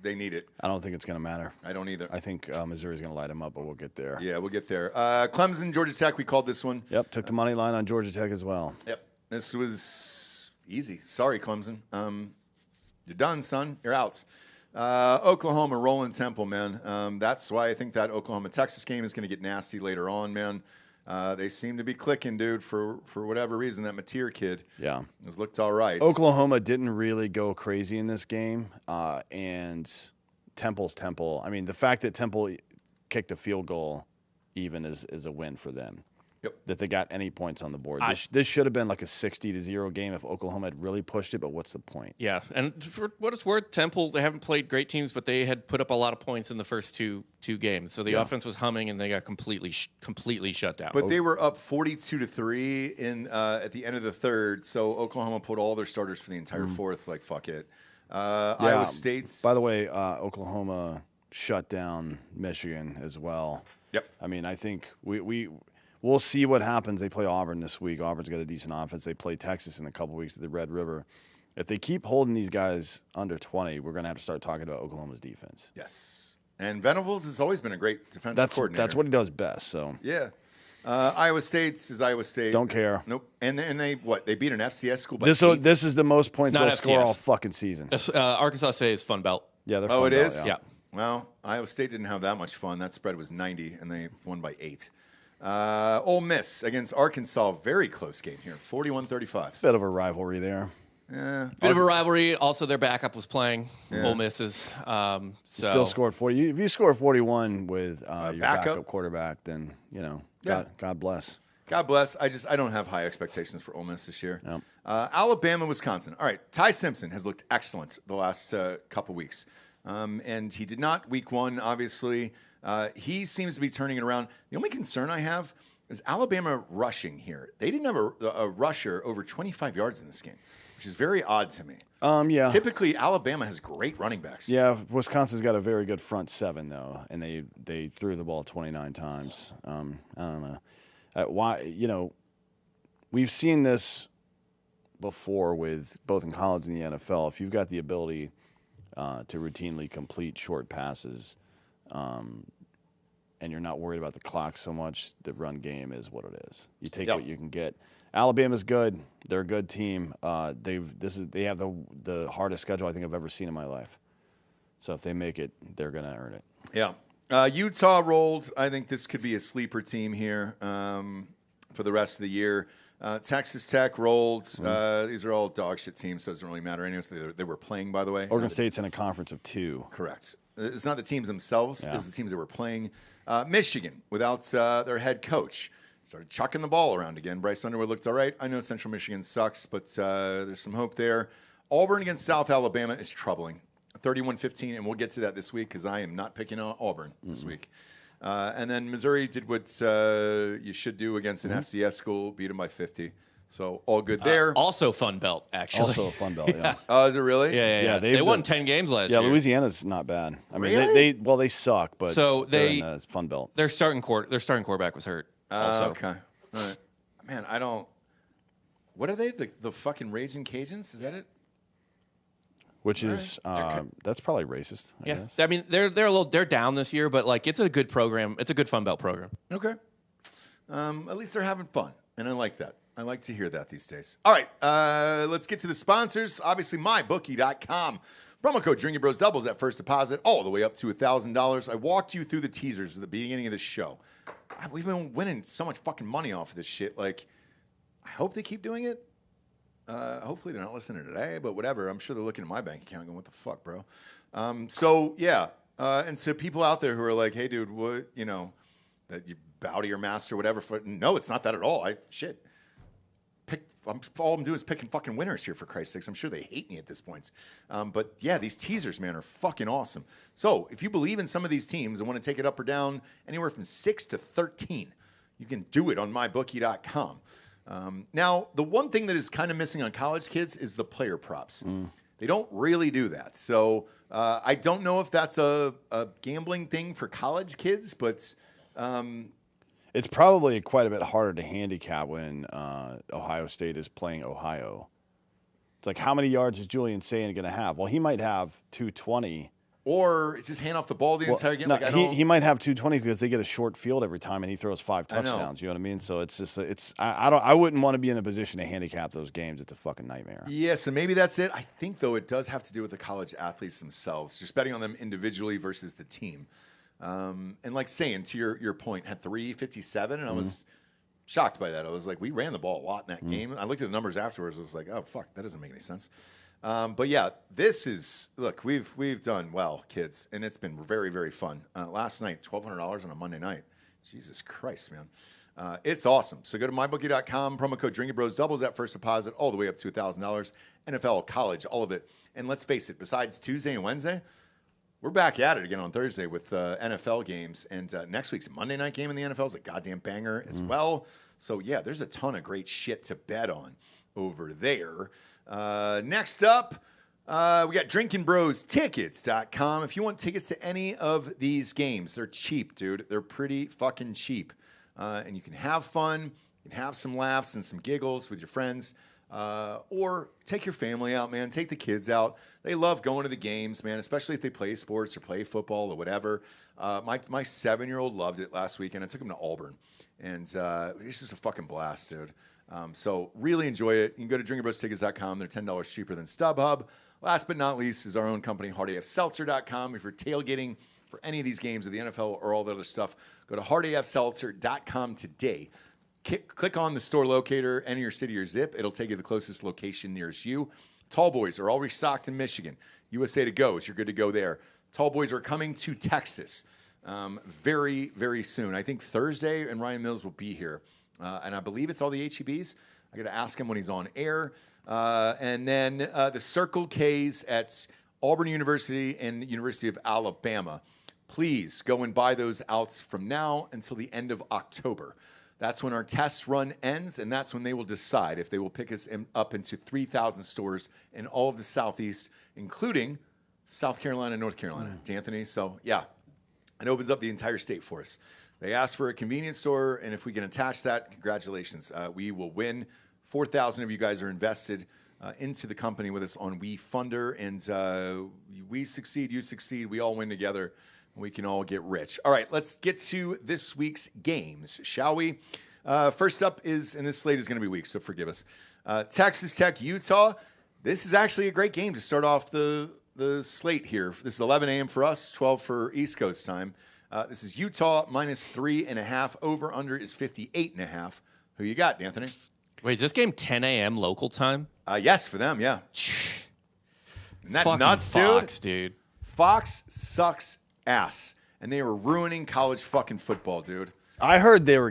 they need it. I don't think it's going to matter. I don't either. I think Missouri's going to light him up, but we'll get there. Yeah, we'll get there. Clemson, Georgia Tech, we called this one. Yep, took the money line on Georgia Tech as well. Yep, this was easy. Sorry, Clemson. You're done, son. You're out. Oklahoma, Rolling Temple, man. That's why I think that Oklahoma-Texas game is going to get nasty later on, man. They seem to be clicking, dude, for whatever reason. That Mateer kid has looked all right. Oklahoma didn't really go crazy in this game, and Temple's Temple. I mean, the fact that Temple kicked a field goal even is a win for them. Yep. That they got any points on the board. This should have been like a 60-0 game if Oklahoma had really pushed it, but what's the point? Yeah, and for what it's worth, Temple, they haven't played great teams, but they had put up a lot of points in the first two games. So the offense was humming, and they got completely shut down. But they were up 42-3 in at the end of the third, so Oklahoma put all their starters for the entire fourth. Like, fuck it. Iowa State. By the way, Oklahoma shut down Michigan as well. Yep. I mean, I think we'll see what happens. They play Auburn this week. Auburn's got a decent offense. They play Texas in a couple weeks at the Red River. If they keep holding these guys under 20, we're going to have to start talking about Oklahoma's defense. Yes. And Venables has always been a great defensive coordinator. That's what he does best. So yeah. Iowa State is Iowa State. Don't care. Nope. And they beat an FCS school by this 8. This is the most points they'll FCS. score all fucking season. Arkansas State is Fun Belt. Yeah, they're Oh, Fun it Belt, is? Yeah. Well, Iowa State didn't have that much fun. That spread was 90, and they won by 8. Ole Miss against Arkansas. Very close game here. 41-35. Bit of a rivalry there. Bit of a rivalry. Also, their backup was playing. Ole Miss's. Still scored 40. If you score 41 with your backup? backup quarterback, then, God bless. God bless. I don't have high expectations for Ole Miss this year. Nope. Alabama, Wisconsin. All right. Ty Simpson has looked excellent the last couple weeks. And he did not week one, obviously. He seems to be turning it around. The only concern I have is Alabama rushing here. They didn't have a rusher over 25 yards in this game, which is very odd to me. Yeah. Typically, Alabama has great running backs. Yeah, Wisconsin's got a very good front seven, though, and they threw the ball 29 times. I don't know. Why, we've seen this before with both in college and the NFL. If you've got the ability to routinely complete short passes, and you're not worried about the clock so much, the run game is what it is. You take what you can get. Alabama's good. They're a good team. They have the hardest schedule I think I've ever seen in my life. So if they make it, they're going to earn it. Yeah. Utah rolled. I think this could be a sleeper team here for the rest of the year. Texas Tech rolled. These are all dog shit teams, so it doesn't really matter. Anyways, they were playing, by the way. Oregon State's in a conference of 2. Correct. It's not the teams themselves. It was the teams that were playing. Michigan, without their head coach. started chucking the ball around again. Bryce Underwood looked all right. I know Central Michigan sucks, but there's some hope there. Auburn against South Alabama is troubling. 31-15, and we'll get to that this week because I am not picking on Auburn this week. And then Missouri did what you should do against an FCS school, beat them by 50. So all good there. Also Fun Belt, actually. Also a Fun Belt, yeah. Oh, is it really? Yeah. They won 10 games last year. Yeah, Louisiana's not bad. I mean, Really? they suck, but So they're in the Fun Belt. Their starting quarterback was hurt. Also, Okay. All right. Man, I don't. What are they? The fucking Raging Cajuns? Is that it? Which is that's probably racist. I yeah. guess. I mean, they're down this year, but like it's a good program. It's a good Fun Belt program. Okay. At least they're having fun, and I like that. I like to hear that these days. All right, let's get to the sponsors. Obviously, mybookie.com. Promo code Drinkin Bros doubles that first deposit all the way up to $1,000. I walked you through the teasers at the beginning of the show. We've been winning so much fucking money off of this shit. Like, I hope they keep doing it. Hopefully they're not listening today, but whatever. I'm sure they're looking at my bank account going, what the fuck, bro? So, yeah. And so people out there who are like, hey, dude, what, that you bow to your master, whatever. No, it's not that at all. All I'm doing is picking fucking winners here, for Christ's sakes. I'm sure they hate me at this point. But yeah, these teasers, man, are fucking awesome. So if you believe in some of these teams and want to take it up or down anywhere from 6 to 13, you can do it on mybookie.com. Now, the one thing that is kind of missing on college kids is the player props. They don't really do that. So I don't know if that's a gambling thing for college kids, but it's probably quite a bit harder to handicap when Ohio State is playing Ohio. It's like, how many yards is Julian Sayin going to have? Well, he might have 220. Or just hand off the ball the entire game. No, like, he might have 220 because they get a short field every time, and he throws 5 touchdowns. You know what I mean? So it's just I wouldn't want to be in a position to handicap those games. It's a fucking nightmare. Yeah, so maybe that's it. I think though it does have to do with the college athletes themselves, just betting on them individually versus the team. And like saying to your point, had 357, and I was shocked by that. I was like, we ran the ball a lot in that game. I looked at the numbers afterwards. I was like, oh fuck, that doesn't make any sense. But yeah, this is, look, we've done well, kids, and it's been very, very fun. Last night, $1,200 on a Monday night. Jesus Christ, man. It's awesome. So go to mybookie.com, promo code Drinkin Bros doubles that first deposit all the way up to $1,000. NFL, college, all of it. And let's face it, besides Tuesday and Wednesday, we're back at it again on Thursday with NFL games. And next week's Monday night game in the NFL is a goddamn banger as well. So yeah, there's a ton of great shit to bet on over there. Next up, we got drinkinbrostickets.com. If you want tickets to any of these games, they're cheap, dude. They're pretty fucking cheap. And you can have fun, you can have some laughs and some giggles with your friends, or take your family out, man. Take the kids out. They love going to the games, man, especially if they play sports or play football or whatever. My 7-year-old loved it last weekend. I took him to Auburn, and it's just a fucking blast, dude. So really enjoy it. You can go to drinkinbrostickets.com. They're $10 cheaper than StubHub. Last but not least is our own company, hardafseltzer.com. If you're tailgating for any of these games of the NFL or all the other stuff, go to hardafseltzer.com today. Click on the store locator, enter your city or zip. It'll take you to the closest location nearest you. Tall Boys are all restocked in Michigan. USA to go, so you're good to go there. Tall Boys are coming to Texas very, very soon. I think Thursday, and Ryan Mills will be here. And I believe it's all the HEBs. I got to ask him when he's on air. And then the Circle Ks at Auburn University and University of Alabama. Please go and buy those outs from now until the end of October. That's when our test run ends, and that's when they will decide if they will pick us up into 3,000 stores in all of the Southeast, including South Carolina and North Carolina. D'Anthony, so yeah, it opens up the entire state for us. They asked for a convenience store, and if we can attach that, congratulations. We will win. 4,000 of you guys are invested into the company with us on WeFunder, and we succeed, you succeed, we all win together. We can all get rich. All right, let's get to this week's games, shall we? First up is, and this slate is going to be weak, so forgive us, Texas Tech, Utah. This is actually a great game to start off the slate here. This is 11 a.m. for us, 12 for East Coast time. This is Utah minus 3.5. Over under is 58.5. Who you got, Anthony? Wait, is this game 10 a.m. local time? Yes, for them, yeah. Isn't that Fucking nuts, Fox, dude? Fox sucks ass, and they were ruining college fucking football, dude. I heard they were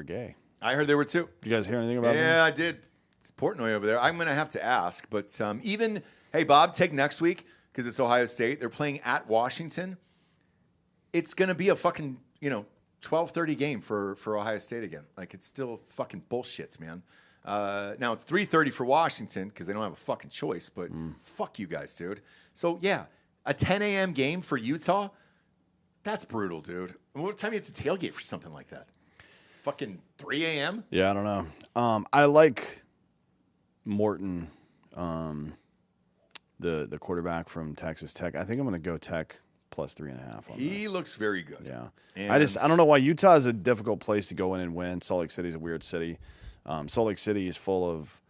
gay. I heard they were too. Did you guys hear anything about them? Yeah, I did. Portnoy over there. I'm going to have to ask. But hey, Bob, take next week because it's Ohio State. They're playing at Washington. It's going to be a fucking, 12:30 game for Ohio State again. Like, it's still fucking bullshits, man. Now, it's 3:30 for Washington because they don't have a fucking choice. But fuck you guys, dude. So, yeah, a 10 a.m. game for Utah, that's brutal, dude. What time do you have to tailgate for something like that? Fucking 3 a.m.? Yeah, I don't know. I like Morton, the quarterback from Texas Tech. I think I'm going to go Tech plus 3.5 on He this. looks very good. Yeah. And I don't know why Utah is a difficult place to go in and win. Salt Lake City is a weird city. Salt Lake City is full of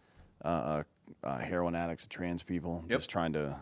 heroin addicts and trans people just trying to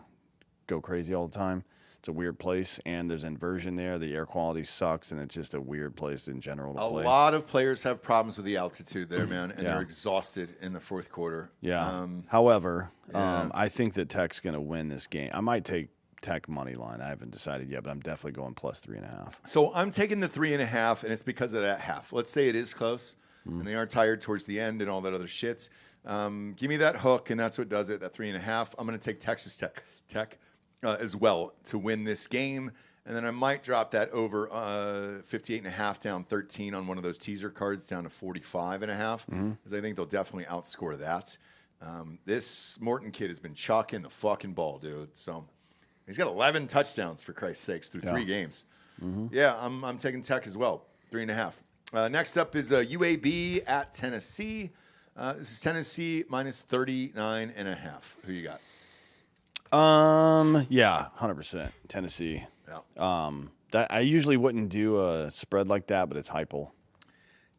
go crazy all the time. It's a weird place, and there's inversion there. The air quality sucks, and it's just a weird place in general to play. A lot of players have problems with the altitude there, man, and they're exhausted in the fourth quarter. Yeah. However, I think that Tech's going to win this game. I might take Tech money line. I haven't decided yet, but I'm definitely going plus 3.5. So I'm taking the 3.5, and it's because of that half. Let's say it is close, and they are tired towards the end and all that other shit. Give me that hook, and that's what does it, that 3.5. I'm going to take Texas Tech as well to win this game. And then I might drop that over 58.5 down 13 on one of those teaser cards down to 45.5 because I think they'll definitely outscore that. This Morton kid has been chalking the fucking ball, dude. So he's got 11 touchdowns, for Christ's sakes, through 3 games. Yeah, I'm taking Tech as well, 3.5. Next up is UAB at Tennessee. This is Tennessee minus 39.5. Who you got? Yeah, 100% Tennessee. Yeah. That I usually wouldn't do a spread like that, but it's Heupel.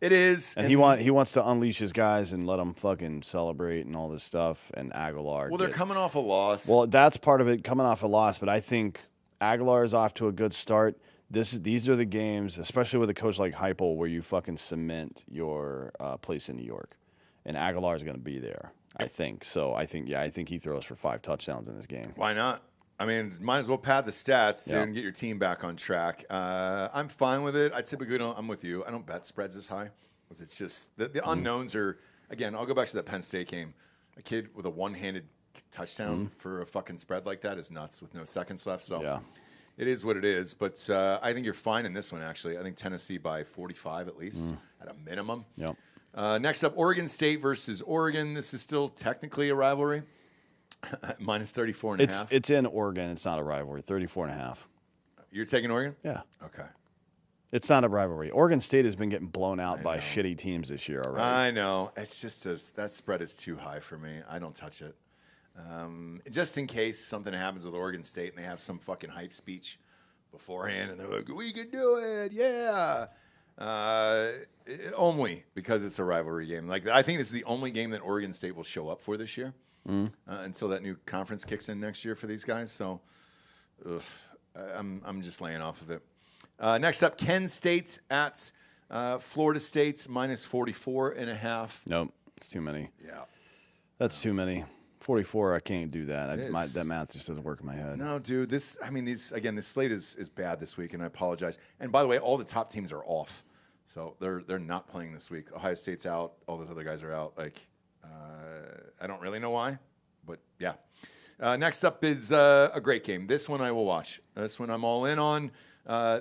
It is. And he wants to unleash his guys and let them fucking celebrate and all this stuff. And Aguilar. Well, they're coming off a loss. Well, that's part of it, coming off a loss. But I think Aguilar is off to a good start. These are the games, especially with a coach like Heupel, where you fucking cement your place in New York. And Aguilar is going to be there. I think so. I think he throws for 5 touchdowns in this game. Why not? I mean, might as well pad the stats and get your team back on track. I'm fine with it. I typically don't. I'm with you. I don't bet spreads this high. It's just the unknowns are. Again, I'll go back to that Penn State game. A kid with a one-handed touchdown for a fucking spread like that is nuts with no seconds left. So it is what it is. But I think you're fine in this one. Actually, I think Tennessee by 45 at least at a minimum. Yep. Next up, Oregon State versus Oregon. This is still technically a rivalry. Minus 34.5. It's in Oregon. It's not a rivalry. 34.5. You're taking Oregon? Yeah. Okay. It's not a rivalry. Oregon State has been getting blown out by shitty teams this year already. I know. It's just that spread is too high for me. I don't touch it. Just in case something happens with Oregon State and they have some fucking hype speech beforehand and they're like, we can do it. Yeah. Only because it's a rivalry game. Like, I think this is the only game that Oregon State will show up for this year until that new conference kicks in next year for these guys. So, I'm just laying off of it. Next up, Kent State at Florida State minus 44.5. Nope, it's too many. Yeah, that's too many. 44, I can't do that. That math just doesn't work in my head. No, dude. This slate is bad this week, and I apologize. And by the way, all the top teams are off. So they're not playing this week. Ohio State's out. All those other guys are out. Like, I don't really know why, but yeah. Next up is a great game. This one I will watch. This one I'm all in on.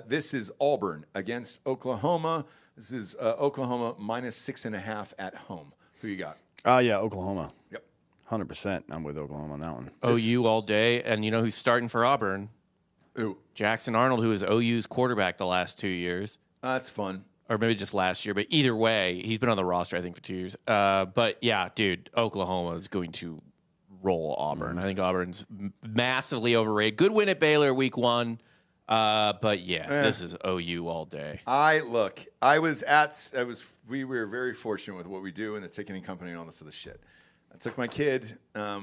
This is Auburn against Oklahoma. This is Oklahoma minus 6.5 at home. Who you got? Yeah, Oklahoma. Yep. 100%. I'm with Oklahoma on that one. OU all day. And you know who's starting for Auburn? Who? Jackson Arnold, who is OU's quarterback the last 2 years. That's fun. Or maybe just last year. But either way, he's been on the roster, I think, for 2 years. But, yeah, dude, Oklahoma is going to roll Auburn. I think Auburn's massively overrated. Good win at Baylor week 1. But, this is OU all day. We were very fortunate with what we do in the ticketing company and all this other shit. I took my kid.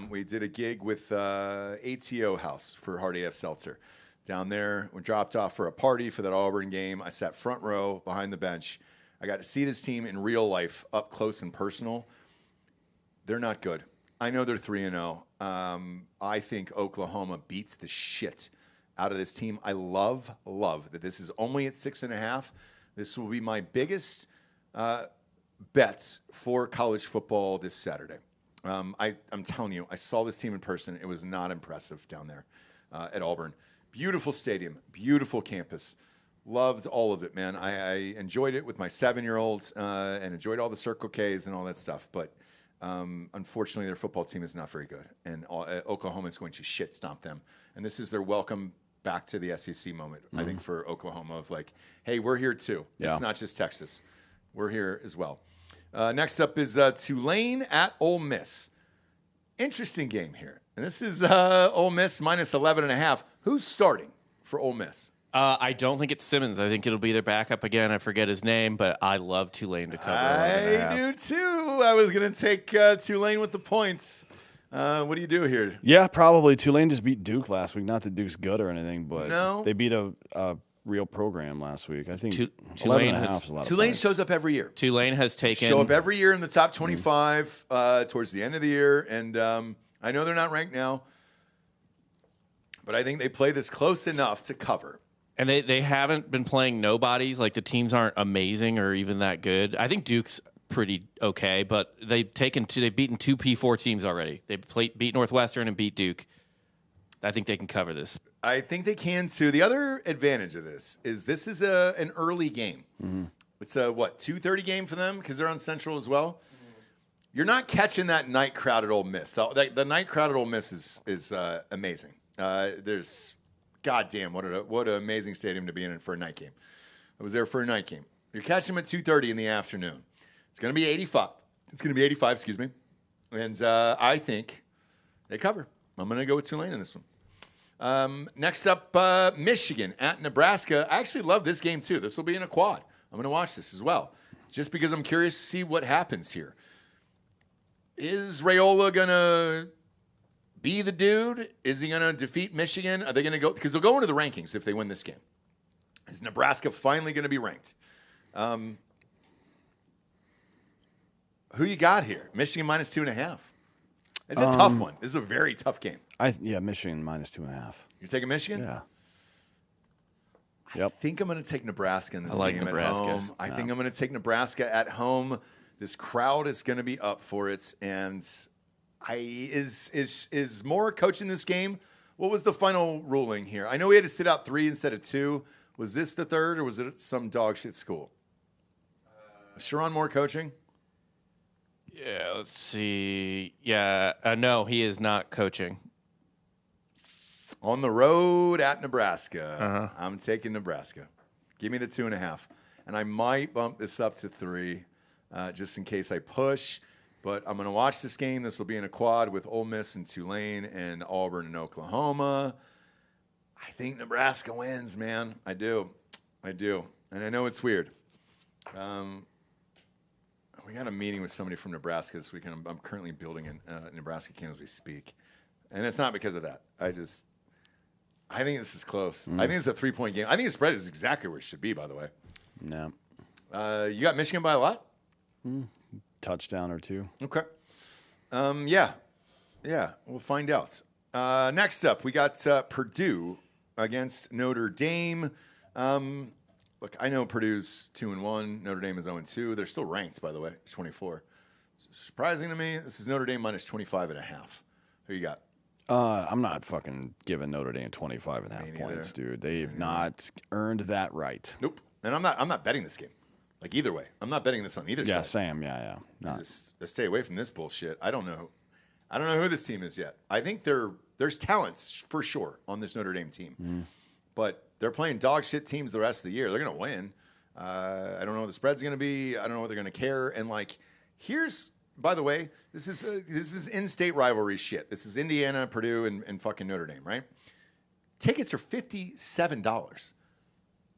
We did a gig with ATO House for Hard AF Seltzer. Down there, we dropped off for a party for that Auburn game. I sat front row behind the bench. I got to see this team in real life, up close and personal. They're not good. I know they're 3-0. I think Oklahoma beats the shit out of this team. I love that this is only at 6.5. This will be my biggest bets for college football this Saturday. I'm telling you, I saw this team in person. It was not impressive down there at Auburn. Beautiful stadium, beautiful campus. Loved all of it, man. I enjoyed it with my 7-year-olds and enjoyed all the Circle Ks and all that stuff. But unfortunately, their football team is not very good. And Oklahoma is going to shit stomp them. And this is their welcome back to the SEC moment, I think, for Oklahoma of like, hey, we're here too. Yeah. It's not just Texas. We're here as well. Next up is Tulane at Ole Miss. Interesting game here. And this is Ole Miss minus 11.5. Who's starting for Ole Miss? I don't think it's Simmons. I think it'll be their backup again. I forget his name, but I love Tulane to cover. I do too. I was going to take Tulane with the points. What do you do here? Yeah, probably. Tulane just beat Duke last week. Not that Duke's good or anything, but they beat a real program last week. I think Tulane is a lot Tulane shows up every year. Tulane has taken show up every year in the top 25 towards the end of the year, and I know they're not ranked now, but I think they play this close enough to cover. And they haven't been playing nobodies. Like the teams aren't amazing or even that good. I think Duke's pretty okay, but they've beaten two P4 teams already. They beat Northwestern and beat Duke. I think they can cover this. I think they can too. The other advantage of this is an early game. Mm-hmm. It's a 2:30 game for them because they're on Central as well. Mm-hmm. You're not catching that night crowd at Ole Miss. The night crowd at Ole Miss is amazing. There's goddamn what an amazing stadium to be in for a night game. I was there for a night game. You're catching them at 2:30 in the afternoon. It's going to be 85. It's going to be 85, excuse me. And I think they cover. I'm going to go with Tulane in this one. Next up, Michigan at Nebraska. I actually love this game, too. This will be in a quad. I'm going to watch this as well, just because I'm curious to see what happens here. Is Raiola going to be the dude? Is he going to defeat Michigan? Are they going to go? Because they'll go into the rankings if they win this game. Is Nebraska finally going to be ranked? Who you got here? Michigan minus 2.5. It's a tough one. This is a very tough game. Michigan minus 2.5. You're taking Michigan? Yeah. I think I'm going to take Nebraska in this game Nebraska. at home. I think I'm going to take Nebraska at home. This crowd is going to be up for it. And is Moore coaching this game? What was the final ruling here? I know he had to sit out 3 instead of 2. Was this the third, or was it some dog shit school? Sharon Moore coaching? Yeah, let's see. Yeah, no, he is not coaching. On the road at Nebraska. I'm taking Nebraska. Give me the 2.5. And I might bump this up to 3 just in case I push. But I'm going to watch this game. This will be in a quad with Ole Miss and Tulane and Auburn and Oklahoma. I think Nebraska wins, man. I do. And I know it's weird. We got a meeting with somebody from Nebraska this weekend. I'm currently building in Nebraska camp as we speak. And it's not because of that. I think this is close. I think it's a 3-point game. I think the spread is exactly where it should be, by the way. No. You got Michigan by a lot? Touchdown or 2. Okay. Yeah, we'll find out. Next up, we got Purdue against Notre Dame. Look, I know Purdue's 2-1. Notre Dame is 0-2. They're still ranked, by the way, 24. Surprising to me, this is Notre Dame minus 25.5. Who you got? I'm not fucking giving Notre Dame 25.5 points, dude. They've not earned that right. Nope. And I'm not betting this game. Like either way, I'm not betting this on either side. Yeah, same. Yeah. Just stay away from this bullshit. I don't know who this team is yet. I think there's talents for sure on this Notre Dame team, but they're playing dog shit teams the rest of the year. They're going to win. I don't know what the spread's going to be. I don't know what they're going to care. And here's, by the way, this is in-state rivalry shit. This is Indiana, Purdue, and fucking Notre Dame, right? Tickets are $57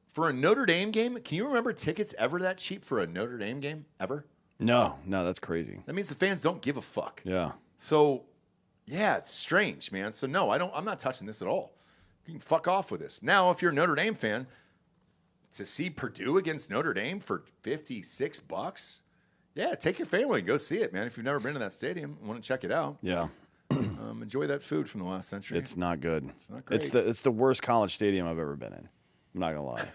for a Notre Dame game. Can you remember tickets ever that cheap for a Notre Dame game ever? No, that's crazy. That means the fans don't give a fuck. Yeah. So, yeah, it's strange, man. So no, I'm not touching this at all. You can fuck off with this. Now, if you're a Notre Dame fan, to see Purdue against Notre Dame for $56, yeah, take your family and go see it, man. If you've never been to that stadium and want to check it out, yeah, enjoy that food from the last century. It's not good. It's not great. It's the worst college stadium I've ever been in. I'm not gonna lie.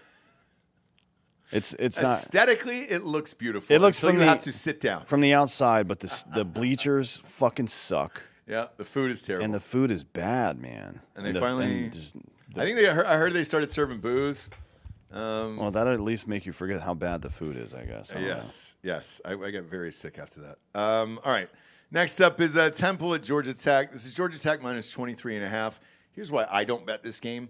It's not aesthetically. It looks beautiful. It looks until from you the- have to sit down. from the outside, but the bleachers fucking suck, Yeah, the food is terrible. and the food is bad, man. And they the- finally- just- I think I heard they started serving booze. well, that'd at least make you forget how bad the food is, I guess. I don't know. Yes. I got very sick after that. All right. Next up is Temple at Georgia Tech. This is Georgia Tech minus 23.5. Here's why I don't bet this game.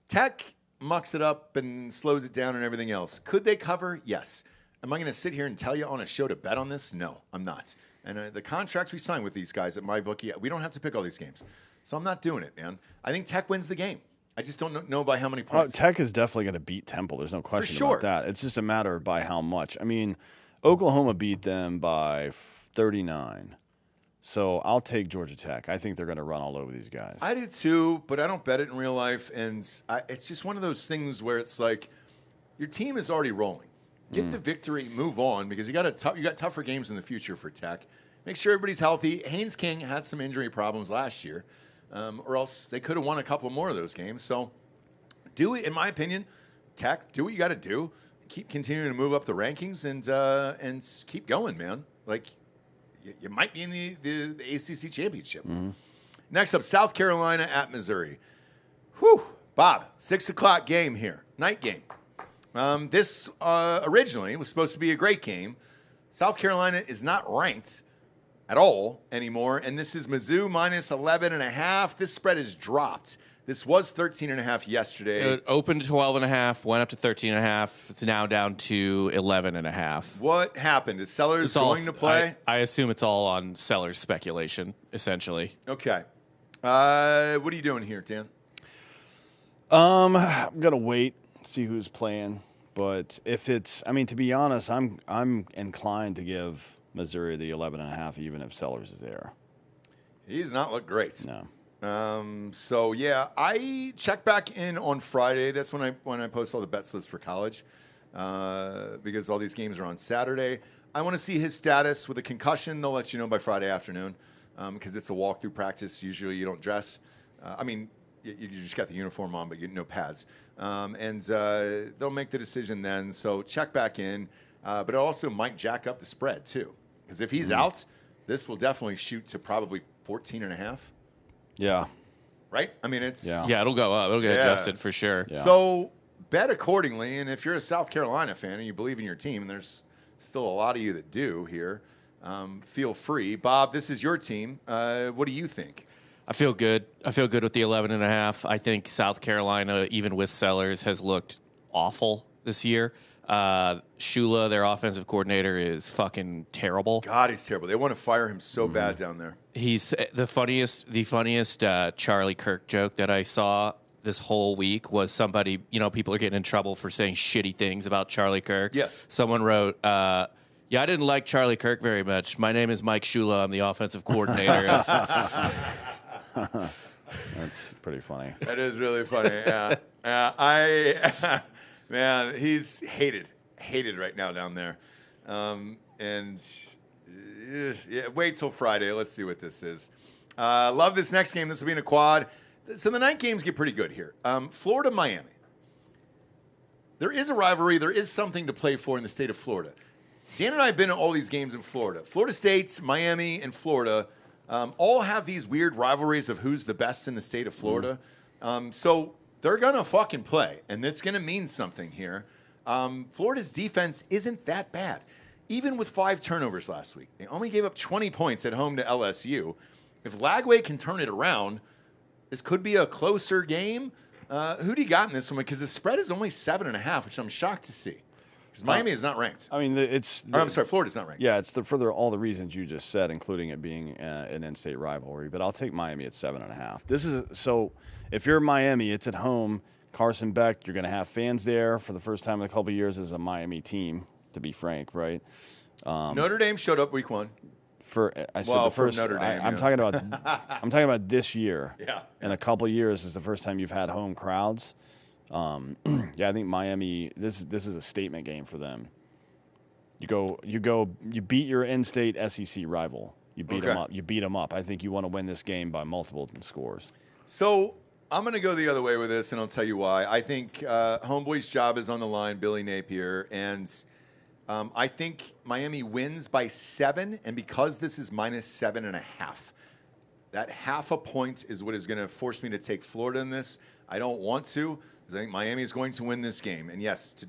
Tech mucks it up and slows it down and everything else. Could they cover? Yes. Am I going to sit here and tell you on a show to bet on this? No, I'm not. And the contracts we sign with these guys at MyBookie, we don't have to pick all these games. So I'm not doing it, man. I think Tech wins the game. I just don't know by how many points. Tech is definitely going to beat Temple. There's no question sure. about that. It's just a matter of by how much. I mean, Oklahoma beat them by 39. So I'll take Georgia Tech. I think they're going to run all over these guys. I do too, but I don't bet it in real life. And it's just one of those things where it's like your team is already rolling. Get the victory, move on, because you got tougher games in the future for Tech. Make sure everybody's healthy. Haynes King had some injury problems last year, or else they could have won a couple more of those games. So do it, in my opinion, Tech, do what you got to do. Keep continuing to move up the rankings and keep going, man. Like, you might be in the ACC championship. Next up, South Carolina at Missouri. Whew, Bob, 6 o'clock game here, night game. This originally was supposed to be a great game. South Carolina is not ranked at all anymore, and this is Mizzou minus 11.5. This spread has dropped. This was 13.5 yesterday. It opened to 12.5, went up to 13.5. It's now down to 11.5. What happened? Is Sellers It's all, going to play? I assume it's all on Sellers speculation, essentially. Okay. What are you doing here, Dan? I'm gonna wait, see who's playing. But if it's, I mean, to be honest, I'm inclined to give Missouri the 11.5, even if Sellers is there. He's not looked great. No. So yeah, I check back in on Friday. That's when I post all the bet slips for college, because all these games are on Saturday. I want to see his status with a concussion. They'll let you know by Friday afternoon, because it's a walkthrough practice. Usually you don't dress. I mean, you just got the uniform on, but you no pads. And they'll make the decision then. So check back in, but it also might jack up the spread too, because if he's out, this will definitely shoot to probably 14.5. Yeah. Right? I mean, it's Yeah, it'll go up. It'll get adjusted for sure. Yeah. So bet accordingly. And if you're a South Carolina fan and you believe in your team, and there's still a lot of you that do here, feel free. Bob, this is your team. What do you think? I feel good. I feel good with the 11.5. I think South Carolina, even with Sellers, has looked awful this year. Shula, their offensive coordinator, is fucking terrible. God, he's terrible. They want to fire him so bad down there. He's the funniest Charlie Kirk joke that I saw this whole week was somebody, people are getting in trouble for saying shitty things about Charlie Kirk. Yeah. Someone wrote, I didn't like Charlie Kirk very much. My name is Mike Shula. I'm the offensive coordinator. That's pretty funny. That is really funny. Yeah. Man, he's hated right now down there. Wait till Friday. Let's see what this is. Love this next game. This will be in a quad. So the night games get pretty good here. Florida, Miami. There is a rivalry. There is something to play for in the state of Florida. Dan and I have been to all these games in Florida. Florida State, Miami, and Florida all have these weird rivalries of who's the best in the state of Florida. So they're going to fucking play, and it's going to mean something here. Florida's defense isn't that bad. Even with 5 turnovers last week, they only gave up 20 points at home to LSU. If Lagway can turn it around, this could be a closer game. Who do you got in this one? Because the spread is only 7.5, which I'm shocked to see. Because Miami is not ranked. I mean, I'm sorry, Florida's not ranked. Yeah, it's for all the reasons you just said, including it being an in-state rivalry. But I'll take Miami at 7.5. This is so. If you're Miami, it's at home. Carson Beck, you're going to have fans there for the first time in a couple of years as a Miami team. To be frank, right? Notre Dame showed up week 1. I said the first. Notre Dame, I'm talking about. I'm talking about this year. Yeah. In a couple of years is the first time you've had home crowds. I think Miami. This is a statement game for them. You beat your in-state SEC rival. You beat them up. I think you want to win this game by multiple scores. So I'm going to go the other way with this, and I'll tell you why. I think Homeboy's job is on the line, Billy Napier, and I think Miami wins by 7, and because this is -7.5, that half a point is what is going to force me to take Florida in this. I don't want to, because I think Miami is going to win this game. And yes, to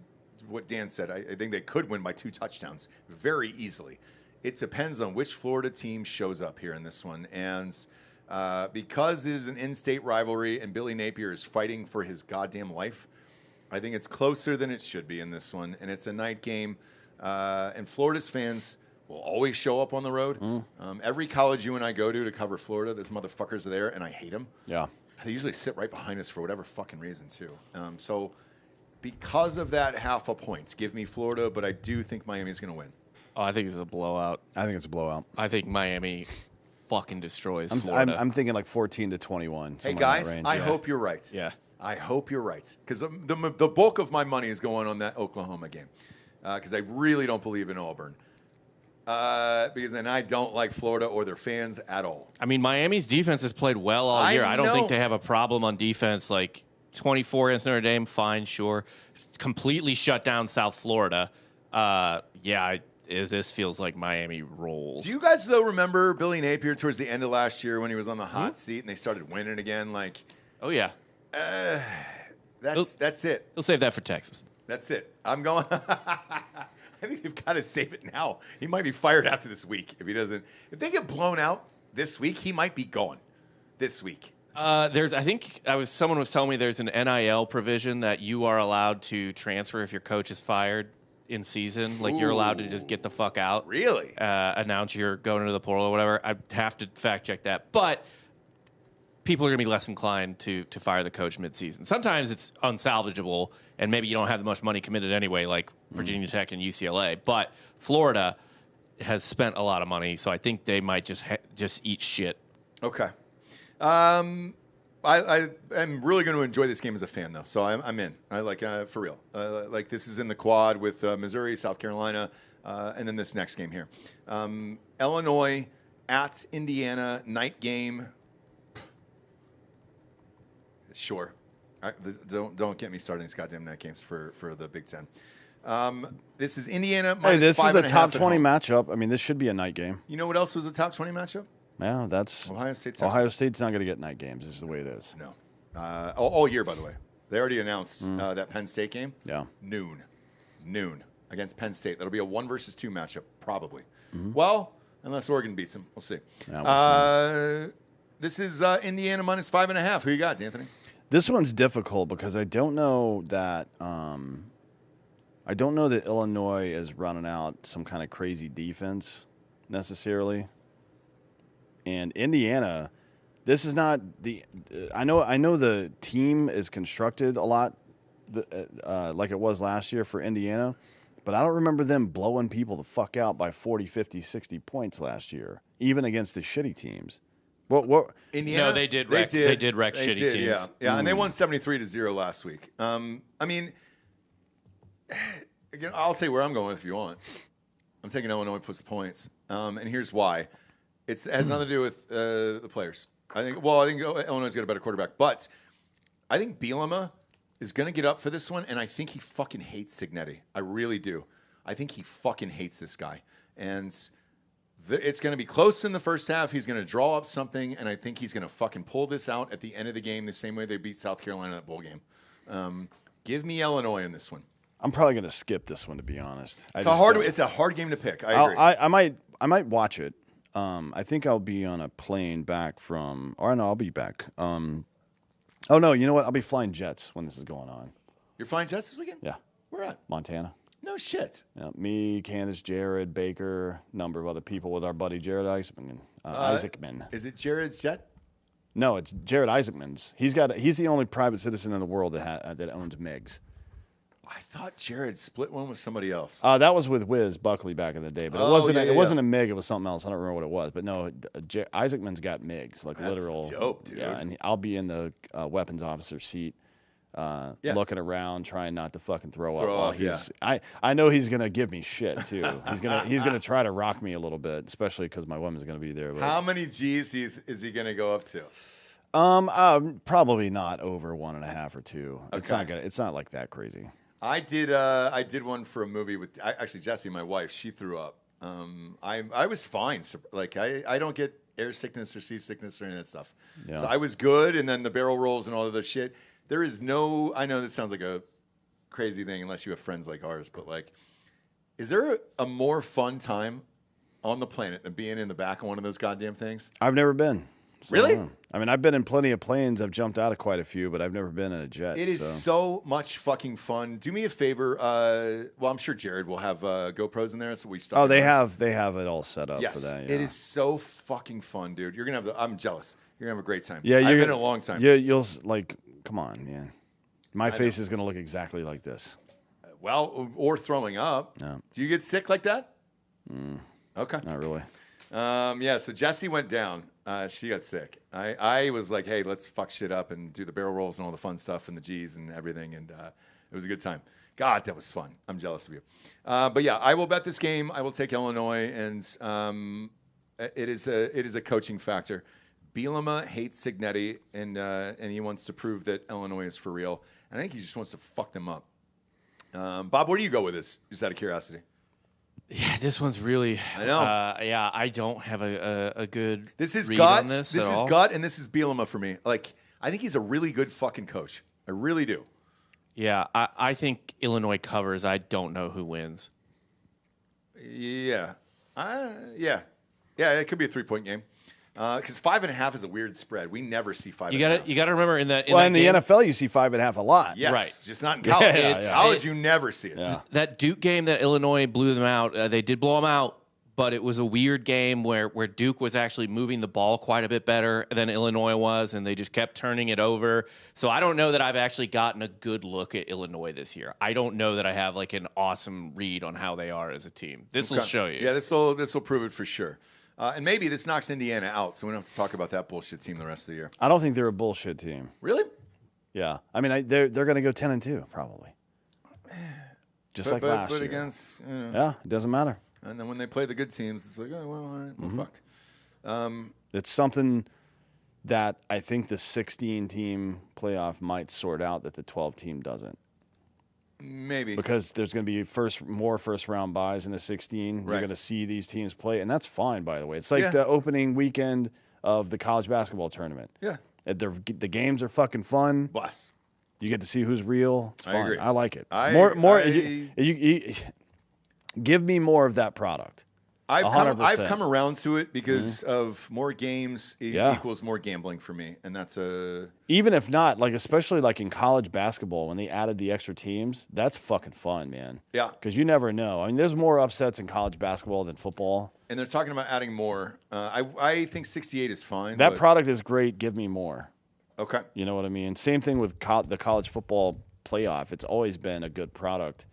what Dan said, I think they could win by 2 touchdowns very easily. It depends on which Florida team shows up here in this one. And because it is an in-state rivalry and Billy Napier is fighting for his goddamn life, I think it's closer than it should be in this one. And it's a night game. And Florida's fans will always show up on the road. Every college you and I go to cover Florida, those motherfuckers are there, and I hate them. Yeah. They usually sit right behind us for whatever fucking reason, too. So because of that half a point, give me Florida, but I do think Miami's going to win. Oh, I think it's a blowout. I think it's a blowout. I think Miami fucking destroys Florida. I'm thinking like 14-21. Hey, guys, I hope you're right. Yeah. I hope you're right. Because the bulk of my money is going on that Oklahoma game. Because I really don't believe in Auburn. Because then I don't like Florida or their fans at all. I mean, Miami's defense has played well all year. I don't think they have a problem on defense. Like 24 against Notre Dame, fine, sure. Completely shut down South Florida. This feels like Miami rolls. Do you guys, though, remember Billy Napier towards the end of last year when he was on the hot seat and they started winning again? Like, oh, yeah. That's it. He'll save that for Texas. That's it. I'm going. I think they've got to save it now. He might be fired after this week if he doesn't. If they get blown out this week, he might be gone this week. Someone was telling me there's an NIL provision that you are allowed to transfer if your coach is fired in season. Like you're allowed to just get the fuck out. Really? Announce you're going into the portal or whatever. I have to fact check that, but people are going to be less inclined to fire the coach midseason. Sometimes it's unsalvageable, and maybe you don't have the much money committed anyway, like Virginia Tech and UCLA. But Florida has spent a lot of money, so I think they might just eat shit. Okay. I'm really going to enjoy this game as a fan, though. So I'm in. I like for real. Like this is in the quad with Missouri, South Carolina, and then this next game here, Illinois at Indiana, night game. Sure. Don't get me starting these goddamn night games for the Big Ten. This is Indiana. Hey, this is a top 20 matchup. I mean, this should be a night game. You know what else was a top 20 matchup? Yeah, that's Ohio State. Texas. Ohio State's not going to get night games. This is the way it is. No. All year, by the way. They already announced that Penn State game. Yeah. Noon against Penn State. That'll be a 1 versus 2 matchup, probably. Well, unless Oregon beats them. We'll see. Yeah, we'll see. This is Indiana minus 5.5. Who you got, D'Anthony? This one's difficult because I don't know that Illinois is running out some kind of crazy defense necessarily. And Indiana, this is not the. I know the team is constructed a lot like it was last year for Indiana, but I don't remember them blowing people the fuck out by 40, 50, 60 points last year, even against the shitty teams. What Indiana? No, they did wreck shitty teams. Yeah, and they won 73-0 last week. I mean, again, I'll tell you where I'm going if you want. I'm taking Illinois plus the points, and here's why. It has nothing to do with the players. I think Illinois got a better quarterback, but I think Bielema is going to get up for this one, and I think he fucking hates Signetti. I really do. I think he fucking hates this guy, and it's going to be close in the first half. He's going to draw up something, and I think he's going to fucking pull this out at the end of the game the same way they beat South Carolina in that bowl game. Give me Illinois in this one. I'm probably going to skip this one, to be honest. It's a hard game to pick. I agree. I might watch it. I think I'll be on a plane back from, or no, I'll be back. Oh no, you know what? I'll be flying jets when this is going on. You're flying jets this weekend? Yeah. Where at? Montana. No shit. Yeah, me, Candace, Jared, Baker, number of other people with our buddy Jared Isaacman. Is it Jared's jet? No, it's Jared Isaacman's. He's the only private citizen in the world that owns MiGs. I thought Jared split one with somebody else. That was with Wiz Buckley back in the day, but it wasn't a MiG. It was something else. I don't remember what it was, but no, Isaacman's got MiGs, like That's literal. Dope, dude. Yeah, and I'll be in the weapons officer seat, looking around, trying not to fucking throw up. I know he's gonna give me shit too. He's gonna try to rock me a little bit, especially because my woman's gonna be there. But how many G's is he gonna go up to? Probably not over 1.5 or 2. Okay. It's not like that crazy. I did one for a movie with actually Jessie, my wife. She threw up. I was fine. Like I don't get air sickness or seasickness or any of that stuff. Yeah. So I was good. And then the barrel rolls and all of the shit. There is no. I know this sounds like a crazy thing unless you have friends like ours, but like, is there a more fun time on the planet than being in the back of one of those goddamn things? I've never been. So Really? I mean, I've been in plenty of planes. I've jumped out of quite a few, but I've never been in a jet. It is so much fucking fun. Do me a favor. Well, I'm sure Jared will have GoPros in there, so we start. Oh, they have it all set up Yes, for that. it is so fucking fun, dude. You're gonna have. I'm jealous. You're gonna have a great time. Yeah, I've you're been in a long time. Yeah, you'll like. Come on, man. My face is gonna look exactly like this. Well, or throwing up. No. Do you get sick like that? Okay. Not really. Yeah. So Jessie went down. She got sick. I was like, hey, let's fuck shit up and do the barrel rolls and all the fun stuff and the G's and everything, and it was a good time. God, that was fun. I'm jealous of you. But yeah, I will bet this game. I will take Illinois, and it is a coaching factor. Bielema hates Signetti, and he wants to prove that Illinois is for real. And I think he just wants to fuck them up. Bob, where do you go with this? Just out of curiosity. Yeah, this one's really. I know. Yeah, I don't have a good. This is read gut. on this This at is all. gut, and this is Bielema for me. Like, I think he's a really good fucking coach. I really do. Yeah, I think Illinois covers. I don't know who wins. Yeah. Yeah. It could be a 3-point game. Because 5.5 is a weird spread. We never see 5.5. You gotta remember in that. In that the game, NFL, you see 5.5 a lot. Yes, Right. just not in college. Yeah. College, you never see it. Yeah. that Duke game that Illinois blew them out. They did blow them out, but it was a weird game where Duke was actually moving the ball quite a bit better than Illinois was, and they just kept turning it over. So I don't know that I've actually gotten a good look at Illinois this year. I don't know that I have like an awesome read on how they are as a team. This will show you. Yeah, this will prove it for sure. And maybe this knocks Indiana out, so we don't have to talk about that bullshit team the rest of the year. I don't think they're a bullshit team. Really? Yeah. I mean, they're going to go 10-2 probably. Just like last but year. against, Yeah, it doesn't matter. and then when they play the good teams, it's like, oh, well, all right, well, fuck. It's something that I think the 16-team playoff might sort out that the 12-team doesn't. Maybe. Because there's going to be more first-round buys in the 16. You're Right. going to see these teams play, and that's fine, by the way. It's like Yeah. the opening weekend of the college basketball tournament. Yeah. The games are fucking fun. Bless. You get to see who's real. It's I fun. agree. I like it. I- You give me more of that product. I've 100%. come around to it because of more games Yeah. equals more gambling for me, and that's Even if not, like especially like in college basketball when they added the extra teams, that's fucking fun, man. Yeah. Because you never know. I mean, there's more upsets in college basketball than football. and they're talking about adding more. I think 68 is fine. That but- product is great. Give me more. Okay. You know what I mean? Same thing with the college football playoff. It's always been a good product.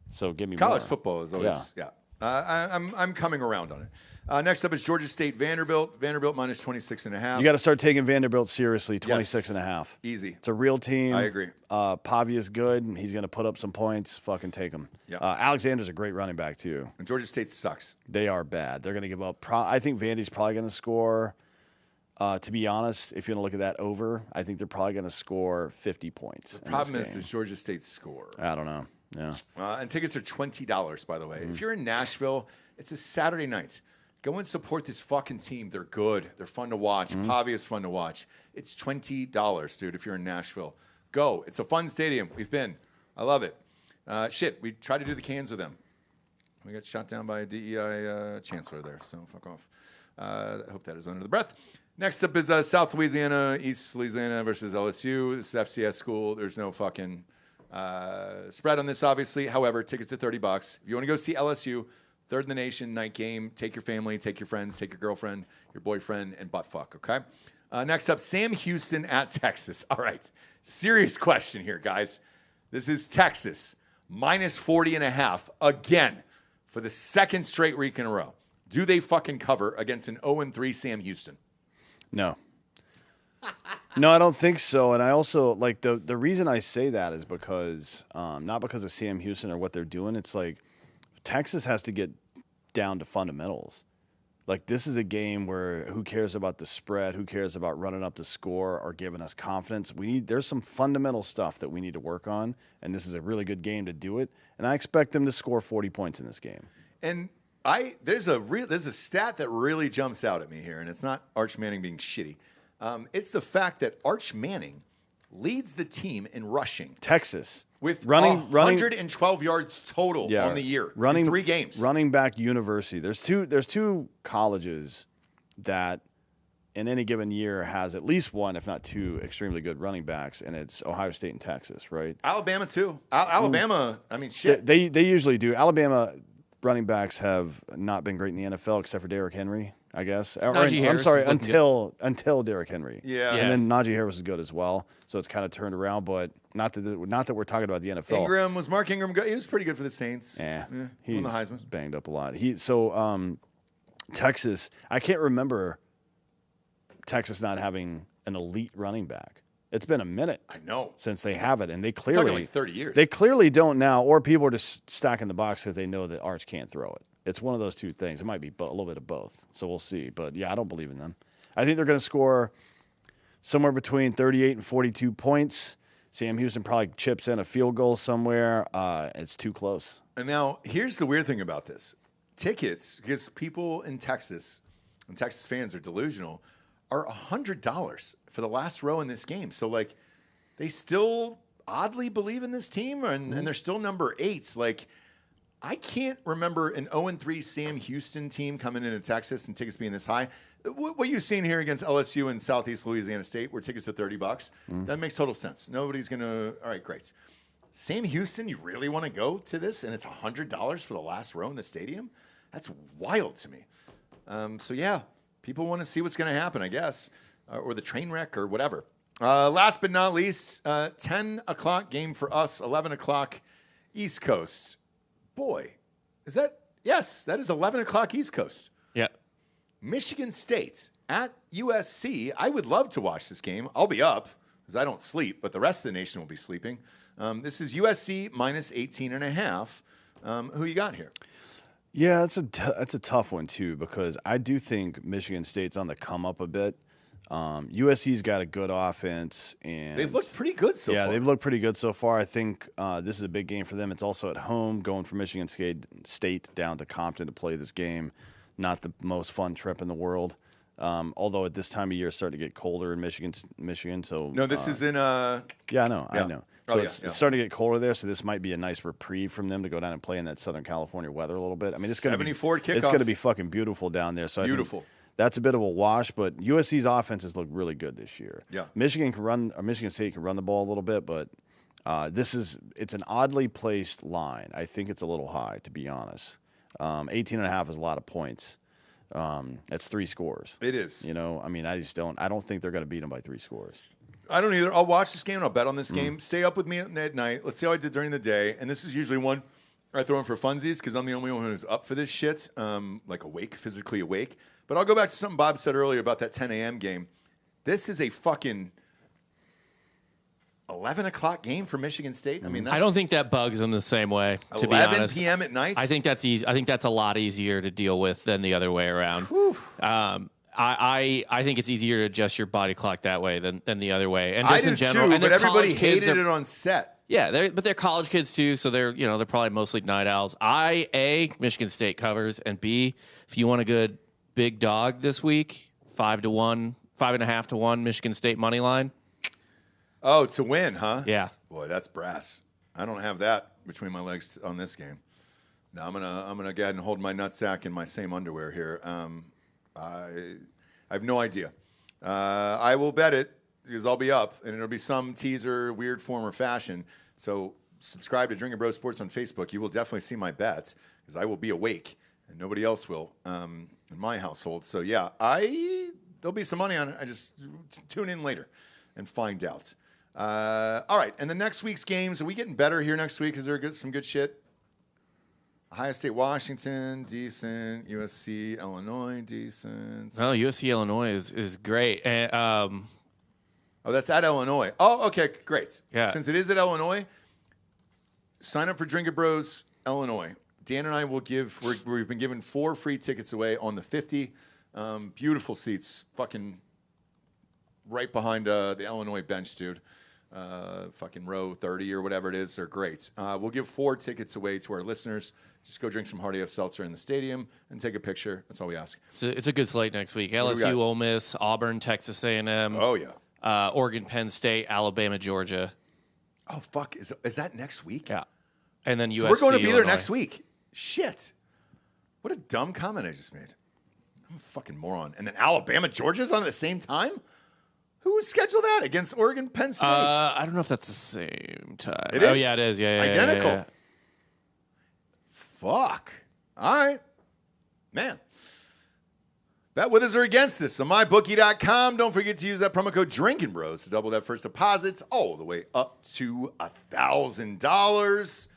So give me College more. football is always I'm coming around on it. Next up is Georgia State Vanderbilt. Vanderbilt minus 26.5. You got to start taking Vanderbilt seriously. 26.5. Easy. It's a real team. I agree. Pavia's good. He's going to put up some points. Fucking take him. Yeah. Alexander's a great running back too. And Georgia State sucks. They are bad. They're going to give up. I think Vandy's probably going to score. To be honest, if you're going to look at that over, I think they're probably going to score 50 points. The problem is, does Georgia State score? I don't know. Yeah. And tickets are $20, by the way. If you're in Nashville, it's a Saturday night. Go and support this fucking team. They're good. They're fun to watch. Pavia's fun to watch. It's $20, dude, if you're in Nashville. Go. It's a fun stadium. We've been. I love it. We tried to do the cans with them. We got shot down by a DEI chancellor there, so fuck off. I hope that is under the breath. Next up is South Louisiana, East Louisiana versus LSU. This is FCS school. There's no fucking spread on this, obviously. However, tickets to $30. If you want to go see LSU, third in the nation, night game, take your family, take your friends, take your girlfriend, your boyfriend, and butt fuck, okay? Next up, Sam Houston at Texas. All right, serious question here, guys. This is Texas, minus 40.5, again, for the second straight week in a row. Do they fucking cover against an 0-3 Sam Houston? No. No, I don't think so. And I also like the reason I say that is because not because of Sam Houston or what they're doing. It's like Texas has to get down to fundamentals. Like, this is a game where who cares about the spread, who cares about running up the score or giving us confidence. There's some fundamental stuff that we need to work on, and this is a really good game to do it. And I expect them to score 40 points in this game. And there's a stat that really jumps out at me here, and it's not Arch Manning being shitty. It's the fact that Arch Manning leads the team in rushing. Texas. With running 112 yards total on the year in 3 games. Running back university. There's two colleges that in any given year has at least one, if not two, extremely good running backs, and it's Ohio State and Texas, right? Alabama too. Alabama, I mean, shit. They usually do. Alabama running backs have not been great in the NFL except for Derrick Henry, I guess. I'm sorry, until Derrick Henry. Yeah. And then Najee Harris is good as well, so it's kind of turned around. But not that we're talking about the NFL. Was Mark Ingram good? He was pretty good for the Saints. Yeah, he won the Heisman. Banged up a lot. Texas. I can't remember Texas not having an elite running back. It's been a minute. I know. Since they have it, and they It's clearly like 30 years. They clearly don't now, or people are just stacking the box because they know that Arch can't throw it. It's one of those two things. It might be a little bit of both. So we'll see. But yeah, I don't believe in them. I think they're going to score somewhere between 38 and 42 points. Sam Houston probably chips in a field goal somewhere. It's too close. And now here's the weird thing about this: tickets, because people in Texas and Texas fans are delusional, are $100 for the last row in this game. So like, they still oddly believe in this team, and they're still number 8s. Like, I can't remember an 0-3 Sam Houston team coming into Texas and tickets being this high. What you've seen here against LSU and Southeast Louisiana State, where tickets are $30, that makes total sense. Nobody's going to, all right, great. Sam Houston, you really want to go to this, and it's $100 for the last row in the stadium? That's wild to me. So, yeah, people want to see what's going to happen, I guess, or the train wreck or whatever. Last but not least, 10 o'clock game for us, 11 o'clock East Coast. Boy, yes, that is 11 o'clock East Coast. Yeah. Michigan State at USC. I would love to watch this game. I'll be up because I don't sleep, but the rest of the nation will be sleeping. This is USC minus 18.5. Who you got here? Yeah, that's a tough one too, because I do think Michigan State's on the come up a bit. USC's got a good offense, and they've looked pretty good so far. Yeah, they've looked pretty good so far. I think this is a big game for them. It's also at home, going from Michigan State down to Compton to play this game. Not the most fun trip in the world. Although at this time of year, it's starting to get colder in Michigan. So no, this is in. Yeah, I know. So it's starting to get colder there. So this might be a nice reprieve from them to go down and play in that Southern California weather a little bit. I mean, it's going to be 74 kickoff. It's going to be fucking beautiful down there. So beautiful. I think that's a bit of a wash, but USC's offenses look really good this year. Yeah, Michigan State can run the ball a little bit, but it's an oddly placed line. I think it's a little high, to be honest. 18.5 is a lot of points. It's 3 scores. It is. I mean, I don't think they're going to beat them by 3 scores. I don't either. I'll watch this game and I'll bet on this game. Stay up with me at night. Let's see how I did during the day. And this is usually one I throw in for funsies because I'm the only one who's up for this shit, like awake, physically awake. But I'll go back to something Bob said earlier about that 10 a.m. game. This is a fucking 11 o'clock game for Michigan State. I mean, I don't think that bugs them the same way. To be 11 honest, p.m. at night. I think that's easy. I think that's a lot easier to deal with than the other way around. I think it's easier to adjust your body clock that way than the other way. And just I in did general, too, and but everybody hated it it on set. Yeah, but they're college kids too, so they're probably mostly night owls. Michigan State covers, and B, if you want a good big dog this week, 5-1, 5.5 to 1 Michigan State money line. Oh, to win, huh? Yeah. Boy, that's brass. I don't have that between my legs on this game. No, I'm gonna go ahead and hold my nutsack in my same underwear here. I have no idea. I will bet it because I'll be up, and it'll be some teaser, weird form or fashion. So subscribe to Drinkin' Bros Sports on Facebook. You will definitely see my bets because I will be awake, and nobody else will in my household. So yeah, there'll be some money on it. I just tune in later and find out. All right, and the next week's games, are we getting better here next week? Is there some good shit? Ohio State, Washington, decent. USC, Illinois, decent. Well, USC, Illinois is great. And, oh, that's at Illinois. Oh, okay, great. Yeah. Since it is at Illinois, sign up for Drinkin' Bros Illinois. Dan and I will give. We've been giving 4 free tickets away on the 50. Beautiful seats, fucking right behind the Illinois bench, dude. Fucking row 30 or whatever it is. They're great. We'll give 4 tickets away to our listeners. Just go drink some Hardy F Seltzer in the stadium and take a picture. That's all we ask. It's a good slate next week. LSU, Ole Miss, Auburn, Texas A&M. Oh yeah. Oregon, Penn State, Alabama, Georgia. Oh fuck! Is that next week? Yeah. And then USC. So we're going to be there Illinois. next week. Shit! What a dumb comment I just made. I'm a fucking moron. And then Alabama, Georgia's on at the same time. Who scheduled that against Oregon, Penn State? I don't know if that's the same time. It Oh is? yeah, it is. Yeah, Identical. yeah. Fuck. All right. Man. Bet with us or against us on mybookie.com. Don't forget to use that promo code Drinkin Bros to double that first deposits all the way up to $1,000.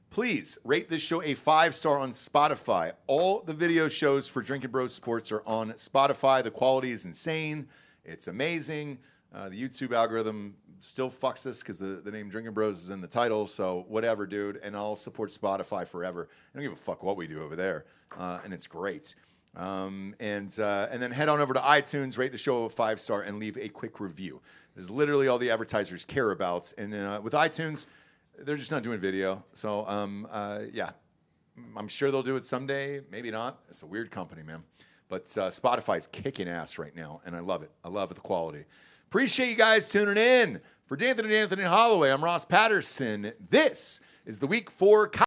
Please rate this show a 5-star on Spotify. All the video shows for Drinkin Bros Sports are on Spotify. The quality is insane. It's amazing. The YouTube algorithm still fucks us because the name Drinkin Bros is in the title. So whatever, dude. And I'll support Spotify forever. I don't give a fuck what we do over there. And it's great. And then head on over to iTunes, rate the show a 5-star, and leave a quick review. There's literally all the advertisers care about. And with iTunes, they're just not doing video. So, yeah, I'm sure they'll do it someday. Maybe not. It's a weird company, man. But Spotify's kicking ass right now, and I love it. I love the quality. Appreciate you guys tuning in. For D'Anthony and Hollaway, I'm Ross Patterson. This is the Week 4